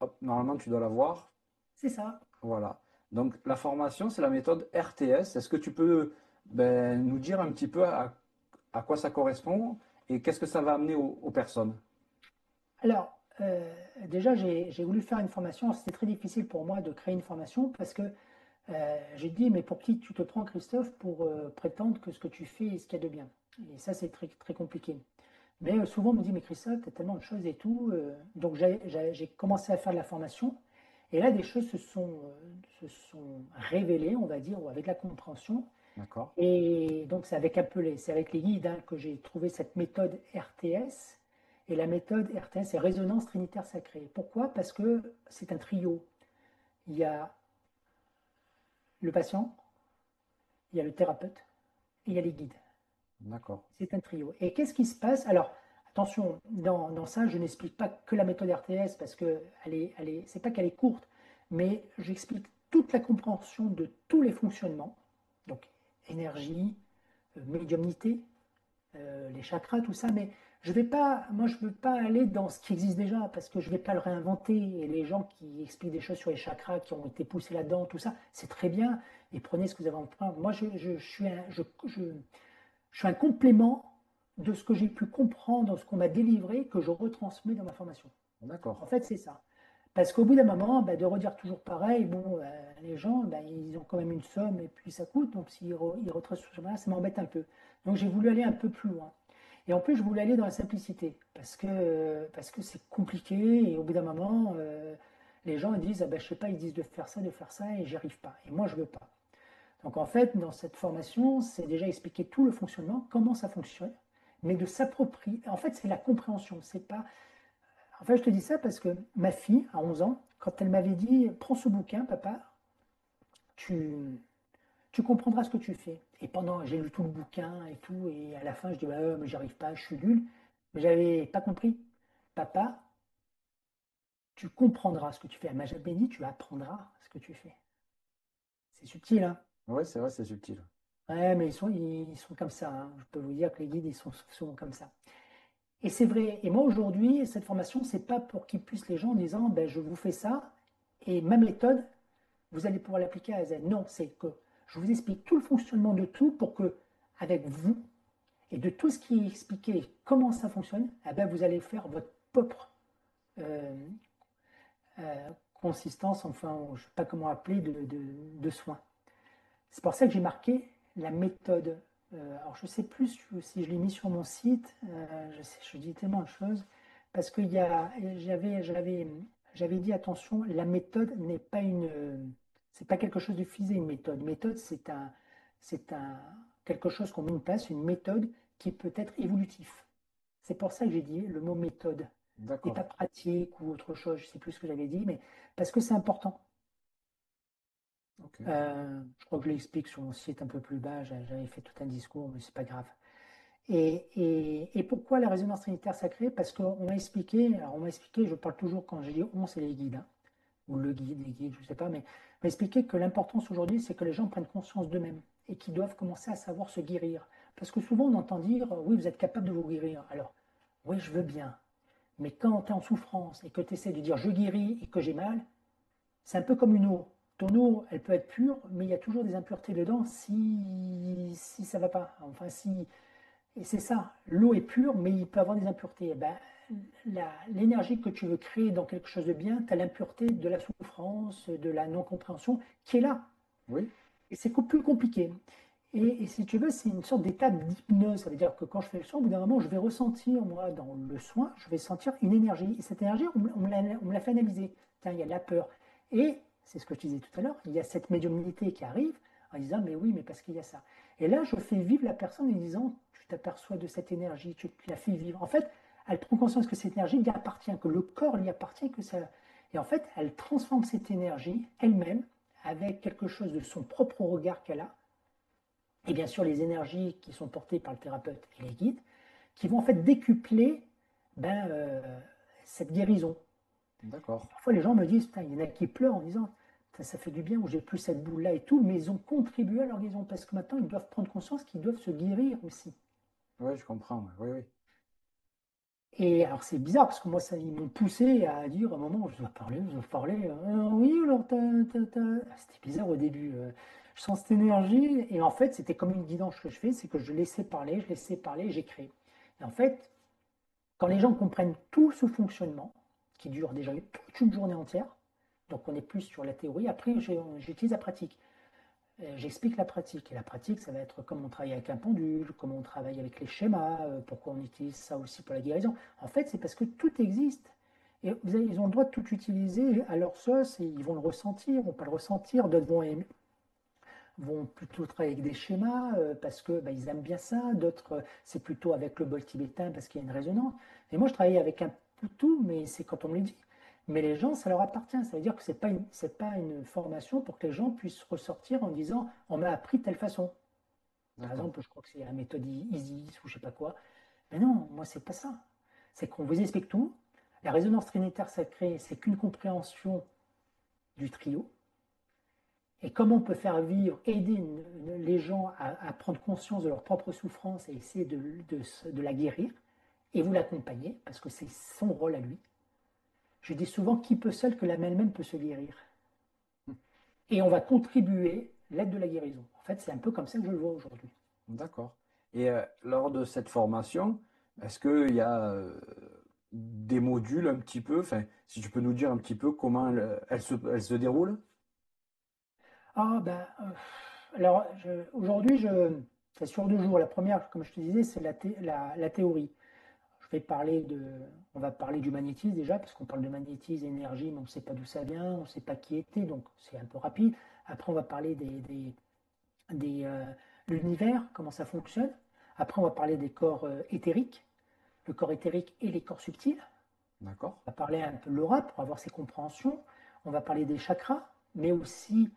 hop, normalement tu dois la voir. C'est ça. Voilà. Donc, la formation, c'est la méthode RTS. Est-ce que tu peux ben, nous dire un petit peu à quoi ça correspond et qu'est-ce que ça va amener aux personnes? Alors, déjà, j'ai voulu faire une formation. C'était très difficile pour moi de créer une formation parce que j'ai dit, mais pour qui tu te prends, Christophe, pour prétendre que ce que tu fais est ce qu'il y a de bien? Et ça, c'est très, très compliqué. Mais souvent, on me dit, mais Christophe, tu as tellement de choses et tout. Donc, j'ai commencé à faire de la formation. Et là, des choses se sont révélées, on va dire, ou avec la compréhension. D'accord? Et donc, c'est avec les guides, hein, que j'ai trouvé cette méthode RTS. Et la méthode RTS, c'est résonance trinitaire sacrée. Pourquoi? Parce que c'est un trio. Il y a le patient, il y a le thérapeute et il y a les guides. D'accord. C'est un trio. Et qu'est-ce qui se passe? Alors, attention, dans ça, je n'explique pas que la méthode RTS parce que c'est pas qu'elle est courte, mais j'explique toute la compréhension de tous les fonctionnements. Donc, énergie, médiumnité, les chakras, tout ça, mais moi, je ne veux pas aller dans ce qui existe déjà parce que je ne vais pas le réinventer. Et les gens qui expliquent des choses sur les chakras, qui ont été poussés là-dedans, tout ça, c'est très bien. Et prenez ce que vous avez en prendre. Moi, je suis un complément de ce que j'ai pu comprendre, de ce qu'on m'a délivré, que je retransmets dans ma formation. D'accord. En fait, c'est ça. Parce qu'au bout d'un moment, bah, de redire toujours pareil, bon, les gens, bah, ils ont quand même une somme et puis ça coûte. Donc, ils retracent sur ça m'embête un peu. Donc, j'ai voulu aller un peu plus loin. Et en plus, je voulais aller dans la simplicité parce que c'est compliqué et au bout d'un moment, les gens ils disent, ah ben, je sais pas, ils disent de faire ça et j'y arrive pas. Et moi, je veux pas. Donc en fait, dans cette formation, c'est déjà expliquer tout le fonctionnement, comment ça fonctionne, mais de s'approprier. En fait, c'est la compréhension. C'est pas. En fait, je te dis ça parce que ma fille, à 11 ans, quand elle m'avait dit, prends ce bouquin, papa, tu, tu comprendras ce que tu fais. Et pendant, j'ai lu tout le bouquin et tout, et à la fin, je dis, bah, mais j'arrive pas, je suis nul. Mais j'avais pas compris. Papa, tu comprendras ce que tu fais. Elle m'a jamais dit, tu apprendras ce que tu fais. C'est subtil, hein? Oui, c'est vrai, c'est subtil. Ouais, mais ils sont comme ça, hein. Je peux vous dire que les guides, ils sont souvent comme ça. Et c'est vrai. Et moi, aujourd'hui, cette formation, c'est pas pour qu'ils puissent les gens en disant, ben, je vous fais ça, et ma méthode, vous allez pouvoir l'appliquer à Z. Non, c'est que je vous explique tout le fonctionnement de tout pour que, avec vous, et de tout ce qui est expliqué, comment ça fonctionne, eh ben, vous allez faire votre propre. euh, consistance, enfin, je ne sais pas comment appeler, de soins. C'est pour ça que j'ai marqué la méthode. Alors, je ne sais plus si je l'ai mis sur mon site. Je dis tellement de choses. Parce que j'avais dit, attention, la méthode n'est pas c'est pas quelque chose de figé, une méthode. Une méthode, c'est quelque chose qu'on met en place, une méthode qui peut être évolutif. C'est pour ça que j'ai dit le mot méthode et D'accord. pas pratique ou autre chose. Je ne sais plus ce que j'avais dit, mais parce que c'est important. Ok. Je crois que je l'explique sur mon site un peu plus bas. J'avais fait tout un discours, mais c'est pas grave. Et pourquoi la résonance trinitaire sacrée? Parce qu'on m'a expliqué, alors on m'a expliqué, je parle toujours quand j'ai dit on, c'est les guides, hein, ou le guide, les guides, je ne sais pas, mais on m'a expliqué que l'importance aujourd'hui, c'est que les gens prennent conscience d'eux-mêmes et qu'ils doivent commencer à savoir se guérir. Parce que souvent on entend dire oui, vous êtes capable de vous guérir. Alors, oui, je veux bien, mais quand tu es en souffrance et que tu essaies de dire je guéris et que j'ai mal, c'est un peu comme une eau. Ton eau, elle peut être pure, mais il y a toujours des impuretés dedans si ça ne va pas. Enfin, si, et c'est ça, l'eau est pure, mais il peut avoir des impuretés. Eh ben, l'énergie que tu veux créer dans quelque chose de bien, tu as l'impureté de la souffrance, de la non-compréhension qui est là. Oui, Et c'est plus compliqué. Et si tu veux, c'est une sorte d'état d'hypnose. Ça veut dire que quand je fais le soin, au bout d'un moment, je vais ressentir, moi, dans le soin, je vais sentir une énergie. Et cette énergie, on me l'a fait analyser. Tiens, il y a de la peur. Et c'est ce que je disais tout à l'heure, il y a cette médiumnité qui arrive en disant, mais oui, mais parce qu'il y a ça. Et là, je fais vivre la personne en disant, tu t'aperçois de cette énergie, tu la fais vivre. En fait, elle prend conscience que cette énergie lui appartient, que le corps lui appartient, que ça. Et en fait, elle transforme cette énergie elle-même avec quelque chose de son propre regard qu'elle a et bien sûr les énergies qui sont portées par le thérapeute et les guides, qui vont en fait décupler ben, cette guérison. d'accord. Parfois les gens me disent, il y en a qui pleurent en disant, ça fait du bien, ou j'ai plus cette boule-là et tout, mais ils ont contribué à leur guérison, parce que maintenant ils doivent prendre conscience qu'ils doivent se guérir aussi. Oui, je comprends. Oui, oui. Et alors c'est bizarre, parce que moi, ça, ils m'ont poussé à dire, à un moment, je dois parler, oui, alors C'était bizarre au début. Je sens cette énergie, et en fait, c'était comme une guidance que je fais, c'est que je laissais parler, j'ai créé. Et en fait, quand les gens comprennent tout ce fonctionnement, qui dure déjà toute une journée entière, donc on est plus sur la théorie, après j'utilise la pratique. J'explique la pratique. Et la pratique, ça va être comment on travaille avec un pendule, comment on travaille avec les schémas, pourquoi on utilise ça aussi pour la guérison. En fait, c'est parce que tout existe. Et ils ont le droit de tout utiliser à leur sauce et ils vont le ressentir, vont pas le ressentir. D'autres vont plutôt travailler avec des schémas parce que ils aiment bien ça. D'autres, c'est plutôt avec le bol tibétain parce qu'il y a une résonance. Et moi, je travaille avec un peu tout, mais c'est quand on me le dit. Mais les gens, ça leur appartient. Ça veut dire que c'est pas une formation pour que les gens puissent ressortir en disant on m'a appris de telle façon. Par D'accord. exemple, je crois que c'est la méthode Isis ou je sais pas quoi. Mais non, moi, c'est pas ça. C'est qu'on vous explique tout. La résonance trinitaire sacrée, c'est qu'une compréhension du trio. Et comment on peut faire vivre, aider les gens à prendre conscience de leur propre souffrance et essayer de la guérir. Et vous l'accompagnez, parce que c'est son rôle à lui. Je dis souvent, qui peut seul que l'âme elle-même peut se guérir. Et on va contribuer l'aide de la guérison. En fait, c'est un peu comme ça que je le vois aujourd'hui. D'accord. Et lors de cette formation, est-ce qu'il y a des modules un petit peu, enfin, si tu peux nous dire un petit peu comment elle se déroule? Ah ben, alors aujourd'hui, c'est sur 2 jours. La première, comme je te disais, c'est la théorie. Je vais parler on va parler du magnétisme déjà, parce qu'on parle de magnétisme, énergie, mais on ne sait pas d'où ça vient, on ne sait pas qui était, donc c'est un peu rapide. Après, on va parler des, euh, l'univers, comment ça fonctionne. Après, on va parler des corps éthériques, le corps éthérique et les corps subtils. D'accord. On va parler un peu de l'aura pour avoir ses compréhensions. On va parler des chakras, mais aussi,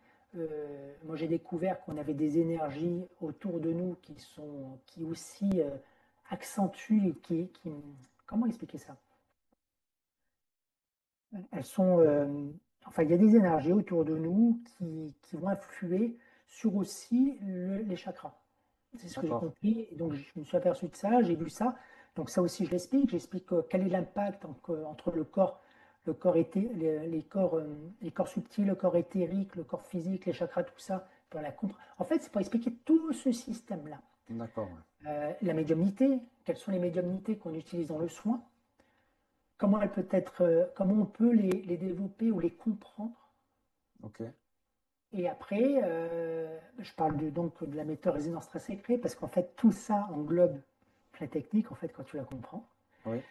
moi j'ai découvert qu'on avait des énergies autour de nous qui aussi accentuent, comment expliquer ça? Elles sont, enfin, il y a des énergies autour de nous qui vont influer sur aussi les chakras. C'est ce que j'ai D'accord. compris. Et donc, je me suis aperçu de ça, j'ai vu ça. Donc, ça aussi, je l'explique. J'explique quel est l'impact entre le corps les corps subtils, le corps éthérique, le corps physique, les chakras, tout ça. En fait, c'est pour expliquer tout ce système-là. D'accord. Ouais. La médiumnité, quelles sont les médiumnités qu'on utilise dans le soin? comment elle peut être, comment on peut les développer ou les comprendre. Ok, Et après, je parle donc de la méthode résonance stress écrit parce qu'en fait, tout ça englobe la technique, en fait, quand tu la comprends. oui,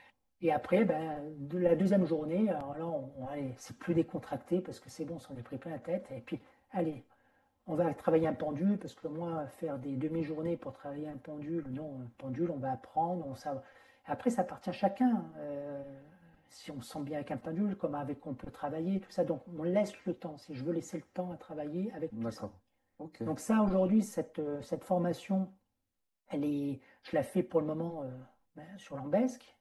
Et après, ben, de la deuxième journée, alors là, allez, c'est plus décontracté parce que c'est bon, on s'en est pris plein la tête. Et puis, allez, on va travailler un pendule parce que moi, faire des demi-journées pour travailler un pendule, non, un pendule, on va apprendre. Après, ça appartient à chacun. Si on se sent bien avec un pendule, comme avec on peut travailler, tout ça. Donc, on laisse le temps. Si je veux laisser le temps à travailler avec tout ça. d'accord. Ok, Donc ça, aujourd'hui, cette formation, je la fais pour le moment ben, sur Lambesc.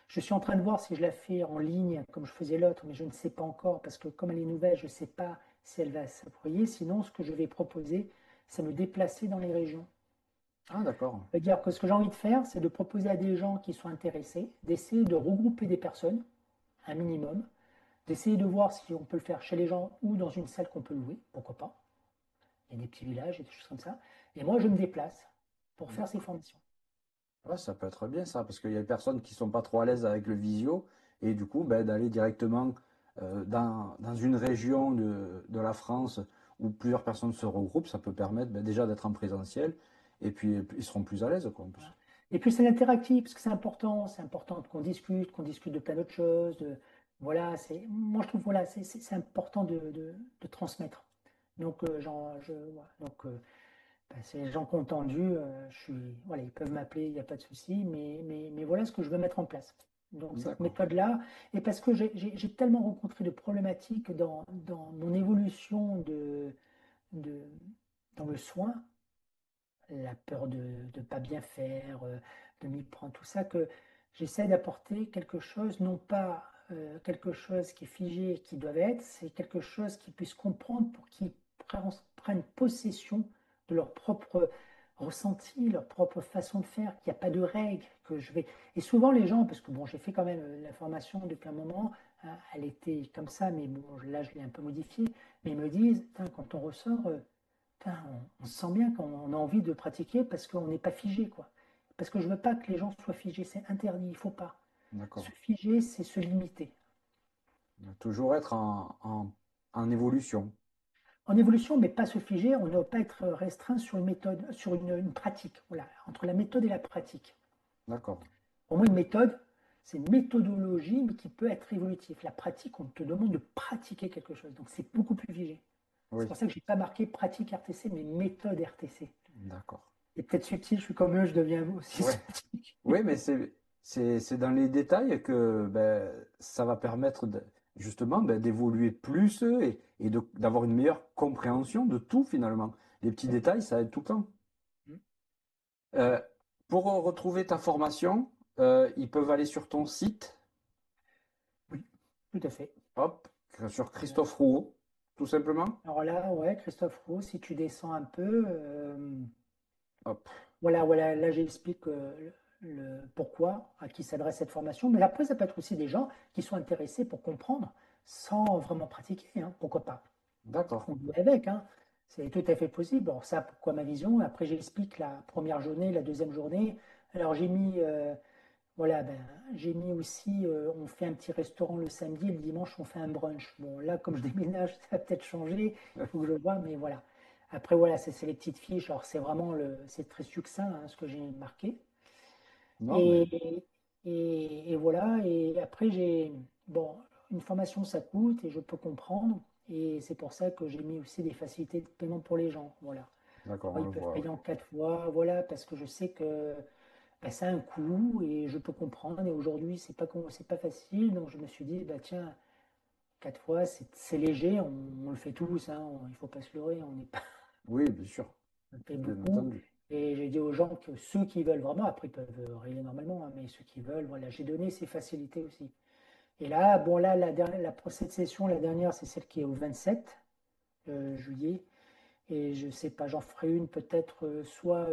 Je suis en train de voir si je la fais en ligne comme je faisais l'autre, mais je ne sais pas encore parce que comme elle est nouvelle, je ne sais pas si elle va s'approprier. Sinon, ce que je vais proposer, c'est me déplacer dans les régions. ah d'accord, C'est-à-dire que ce que j'ai envie de faire, c'est de proposer à des gens qui sont intéressés, d'essayer de regrouper des personnes, un minimum, d'essayer de voir si on peut le faire chez les gens ou dans une salle qu'on peut louer, pourquoi pas. Il y a des petits villages et des choses comme ça. Et moi, je me déplace pour faire ces d'accord. formations. Ouais, ça peut être bien ça, parce qu'il y a des personnes qui sont pas trop à l'aise avec le visio, et du coup, ben, d'aller directement dans une région de la France où plusieurs personnes se regroupent, ça peut permettre ben, déjà d'être en présentiel, et puis ils seront plus à l'aise, quoi, en plus. Voilà. Et puis c'est l'interactif, parce que c'est important qu'on discute de plein d'autres choses. Voilà, moi je trouve voilà, c'est important de transmettre. Donc, voilà. Donc ben, ces gens qui ont entendu, voilà, ils peuvent m'appeler, il n'y a pas de souci, mais voilà ce que je veux mettre en place. Donc cette D'accord. méthode-là, et parce que j'ai tellement rencontré de problématiques dans mon évolution de, dans le soin, la peur de ne pas bien faire, de m'y prendre, tout ça, que j'essaie d'apporter quelque chose, non pas quelque chose qui est figé, qui doit être, c'est quelque chose qu'ils puissent comprendre pour qu'ils prennent possession de leur propre ressenti, leur propre façon de faire, qu'il n'y a pas de règles, que je vais... Et souvent les gens, parce que bon, j'ai fait quand même la formation depuis un moment, hein, elle était comme ça, mais bon, là je l'ai un peu modifiée, mais ils me disent, quand on ressort, putain, on sent bien qu'on a envie de pratiquer parce qu'on n'est pas figé, quoi. Parce que je veux pas que les gens soient figés, c'est interdit, il faut pas. Se D'accord. figer, c'est se limiter. Toujours être en évolution. En évolution, mais pas se figer, on ne doit pas être restreint sur une méthode, sur une pratique. Voilà, entre la méthode et la pratique. D'accord. Pour moi, une méthode, c'est une méthodologie, mais qui peut être évolutive. La pratique, on te demande de pratiquer quelque chose, donc c'est beaucoup plus figé. C'est Oui, pour ça que je n'ai pas marqué pratique RTC, mais méthode RTC. d'accord. Et peut-être subtil, je suis comme eux, je deviens aussi Ouais. subtil. Oui, mais c'est dans les détails que ben, ça va permettre justement ben, d'évoluer plus et d'avoir une meilleure compréhension de tout finalement. Les petits détails, ça aide tout le temps. Euh, pour retrouver ta formation, ils peuvent aller sur ton site, Oui, tout à fait. hop, sur Voilà. Christophe Rouault, tout simplement. Alors là, ouais, Christophe Roux, si tu descends un peu, Hop, voilà, là j'explique pourquoi, à qui s'adresse cette formation. Mais après, ça peut être aussi des gens qui sont intéressés pour comprendre sans vraiment pratiquer, hein, pourquoi pas. d'accord, On joue avec, hein. C'est tout à fait possible. Alors ça, pourquoi ma vision? Après, j'explique la première journée, la deuxième journée. Alors voilà, ben, j'ai mis aussi, on fait un petit restaurant le samedi et le dimanche, on fait un brunch. Bon, là, comme je déménage, ça va peut-être changer, il faut que je vois, mais voilà. Après, voilà, c'est les petites fiches. Alors, c'est très succinct, hein, ce que j'ai marqué. non, mais Et, et voilà, et après, bon, une formation, ça coûte et je peux comprendre. Et c'est pour ça que j'ai mis aussi des facilités de paiement pour les gens. Voilà. d'accord, Alors, on ils le peuvent voit, oui. payer en 4 fois, voilà, parce que je sais que ben, ça a un coût et je peux comprendre. Et aujourd'hui, c'est pas facile. Donc je me suis dit, bah, tiens, 4 fois, c'est léger, on le fait tous. Hein, il faut pas se leurrer, on n'est pas, Oui, bien sûr, on paye bien beaucoup. entendu. Et j'ai dit aux gens que ceux qui veulent vraiment, après ils peuvent régler normalement, hein, mais ceux qui veulent, voilà, j'ai donné ces facilités aussi. Et là, bon, là, cette session, la dernière, c'est celle qui est au 27 juillet. Et je sais pas, j'en ferai une peut-être soit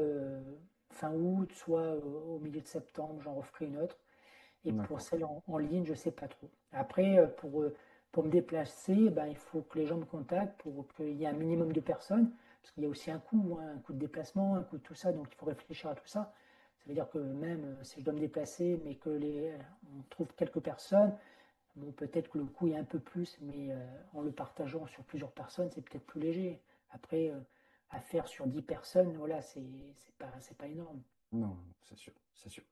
fin août, soit au milieu de septembre, j'en referai une autre. Et pour D'accord. celle en ligne, je ne sais pas trop. Après, pour me déplacer, ben, il faut que les gens me contactent pour qu'il y ait un minimum de personnes, parce qu'il y a aussi un coût de déplacement, un coût de tout ça, donc il faut réfléchir à tout ça. Ça veut dire que même si je dois me déplacer, mais on trouve quelques personnes, bon, peut-être que le coût est un peu plus, mais en le partageant sur plusieurs personnes, c'est peut-être plus léger. Après, à faire sur 10 personnes, voilà, c'est pas énorme. Non, c'est sûr, c'est sûr.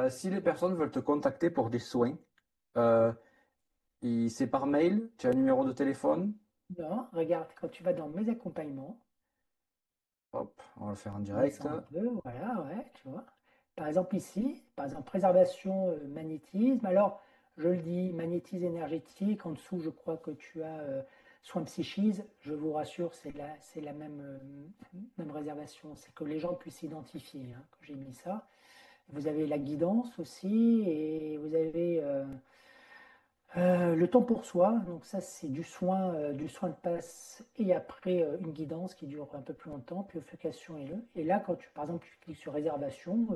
Si les personnes veulent te contacter pour des soins, euh, c'est par mail, tu as un numéro de téléphone. Non, regarde, quand tu vas dans mes accompagnements, Hop, on va le faire en tu direct. descends un peu, voilà, ouais, tu vois. Par exemple ici, par exemple préservation, magnétisme. Alors, je le dis, magnétisme énergétique. En dessous, je crois que tu as soins psychisme. Je vous rassure, c'est la même, même réservation. C'est que les gens puissent s'identifier, hein, que j'ai mis ça. Vous avez la guidance aussi, et vous avez le temps pour soi. Donc ça, c'est du soin de passe et après une guidance qui dure un peu plus longtemps, purification et le. Et là, quand tu, par exemple, tu cliques sur réservation,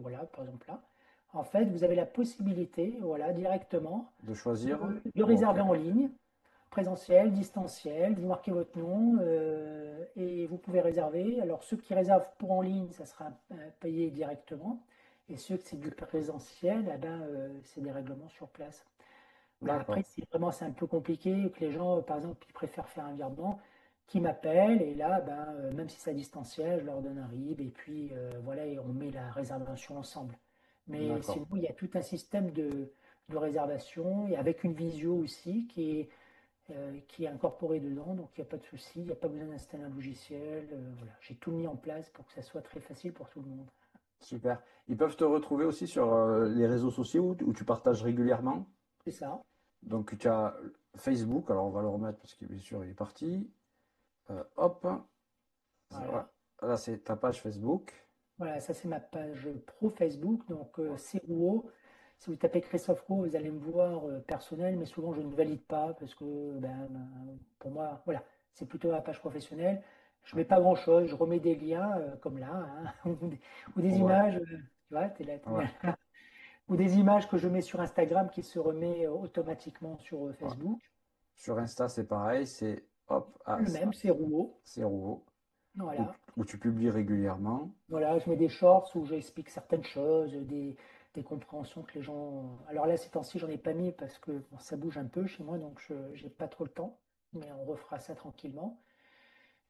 voilà, par exemple là, en fait, vous avez la possibilité, voilà, directement De choisir. de Ok, réserver en ligne, présentiel, distanciel. Vous marquez votre nom et vous pouvez réserver. Alors ceux qui réservent pour en ligne, ça sera payé directement. Et ceux qui c'est du présentiel, eh ben, c'est des règlements sur place. Voilà, après, d'accord, si vraiment c'est un peu compliqué, que les gens, par exemple, ils préfèrent faire un virement, qui m'appellent, et là, ben, même si c'est à distanciel, je leur donne un RIB, et puis voilà, et on met la réservation ensemble. Mais d'accord, sinon, il y a tout un système de réservation, et avec une visio aussi, qui est incorporée dedans, donc il n'y a pas de souci, il n'y a pas besoin d'installer un logiciel. Voilà. J'ai tout mis en place pour que ça soit très facile pour tout le monde. super. Ils peuvent te retrouver aussi sur les réseaux sociaux où tu partages régulièrement. C'est ça. Donc tu as Facebook, alors on va le remettre parce que bien sûr il est parti. Hop, voilà. Voilà. Là c'est ta page Facebook. Voilà, ça c'est ma page pro Facebook, donc Ouais. c'est Rouault. Si vous tapez Christophe Rouault, vous allez me voir personnel, mais souvent je ne valide pas parce que pour moi, voilà, c'est plutôt la page professionnelle. Je mets pas grand-chose, je remets des liens comme là, hein, ou des Ouais, images, tu vois, ouais, ou des images que je mets sur Instagram qui se remet automatiquement sur ouais. Facebook. Sur Insta c'est pareil, c'est hop, Le même, c'est Rouault. c'est Rouault, Voilà. où tu publies régulièrement. Voilà, je mets des shorts où j'explique certaines choses, des compréhensions que les gens. Alors là, ces temps-ci, j'en ai pas mis parce que bon, ça bouge un peu chez moi, donc je j'ai pas trop le temps. Mais on refera ça tranquillement.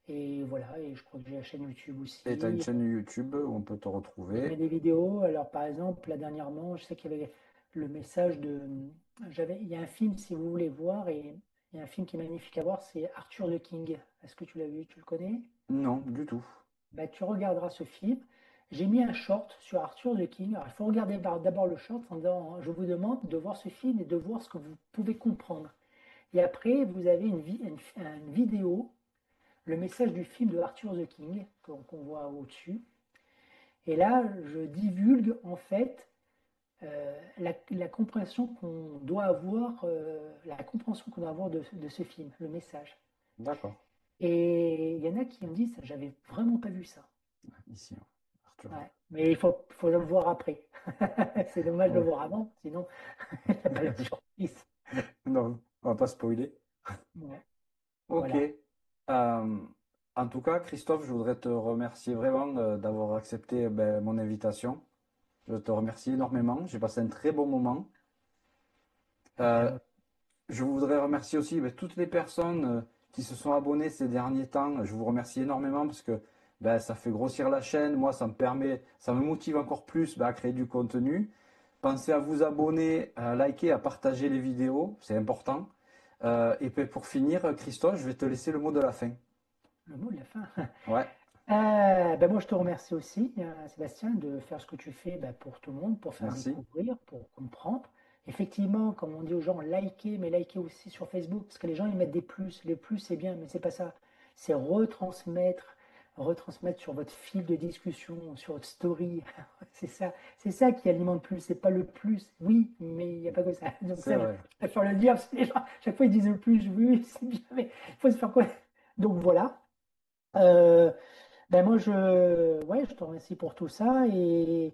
Et voilà, et je crois que j'ai la chaîne YouTube Et tu as une aussi. chaîne YouTube où on peut te Je mets retrouver. des vidéos. Alors par exemple, là dernièrement, je sais qu'il y avait le message il y a un film, si vous voulez voir, et il y a un film qui est magnifique à voir, c'est Arthur the King. Est-ce que tu l'as vu? Tu le connais? Non, du tout. Bah, tu regarderas ce film. J'ai mis un short sur Arthur the King. Alors, il faut regarder d'abord le short en disant, je vous demande de voir ce film et de voir ce que vous pouvez comprendre. Et après, vous avez une vidéo, le message du film de Arthur the King, qu'on voit au-dessus. Et là, je divulgue en fait la compréhension qu'on doit avoir, la compréhension qu'on doit avoir de ce film, le message. D'accord. Et il y en a qui me disent, j'avais vraiment pas vu ça. Ici, hein, Arthur. Ouais. Mais faut le voir après. C'est dommage de le Ouais. voir avant, sinon il n'y a pas la surprise. Non, on va pas spoiler. Ouais. Ok. Voilà. En tout cas, Christophe, je voudrais te remercier vraiment d'avoir accepté mon invitation. Je te remercie énormément. J'ai passé un très bon moment. Ben, Euh, moi, je voudrais remercier aussi toutes les personnes qui se sont abonnées ces derniers temps. Je vous remercie énormément parce que ça fait grossir la chaîne. Moi, ça me permet, ça me motive encore plus à créer du contenu. Pensez à vous abonner, à liker, à partager les vidéos. C'est important. Et puis pour finir, Christophe, je vais te laisser le mot de la fin. le mot de la fin. Ouais, Ben moi, je te remercie aussi, Sébastien, de faire ce que tu fais pour tout le monde, pour faire merci. découvrir, pour comprendre. Effectivement, comme on dit aux gens, likez, mais likez aussi sur Facebook, parce que les gens, ils mettent des plus. Les plus, c'est bien, mais c'est pas ça. C'est retransmettre sur votre fil de discussion, sur votre story. C'est ça qui alimente plus. C'est pas le plus. Oui, mais il n'y a pas que ça. Donc C'est ça, je vrai. préfère le dire, parce que les gens, chaque fois, ils disent le plus. Oui, oui, c'est bien, mais il faut se faire quoi? Donc voilà. Euh, ben moi, ouais, je te remercie pour tout ça et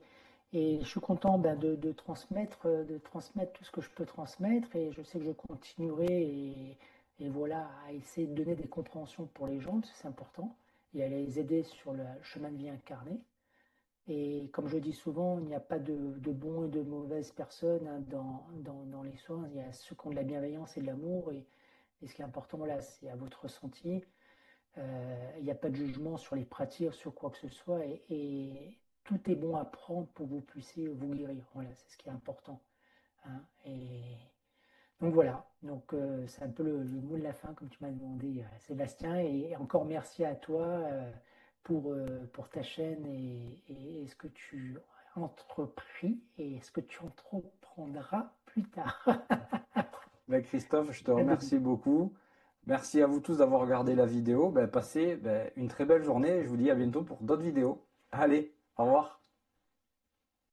je suis content de transmettre tout ce que je peux transmettre et je sais que je continuerai et voilà, à essayer de donner des compréhensions pour les gens, parce que c'est important, et à les aider sur le chemin de vie incarné. Et comme je dis souvent, il n'y a pas de bons et de mauvaises personnes, hein, dans les soins. Il y a ceux qui ont de la bienveillance et de l'amour. Et ce qui est important, voilà, c'est à votre ressenti. Il n'y a pas de jugement sur les pratiques, sur quoi que ce soit. Et tout est bon à prendre pour que vous puissiez vous guérir. Voilà, c'est ce qui est important, hein. Et donc voilà, donc c'est un peu le mot de la fin, comme tu m'as demandé, Sébastien. Et encore merci à toi pour ta chaîne et ce que tu as entrepris et ce que tu entreprendras plus tard. Ben, Christophe, je te À bientôt. remercie beaucoup. Merci à vous tous d'avoir regardé la vidéo. Ben, passez une très belle journée et je vous dis à bientôt pour d'autres vidéos. Allez, au revoir.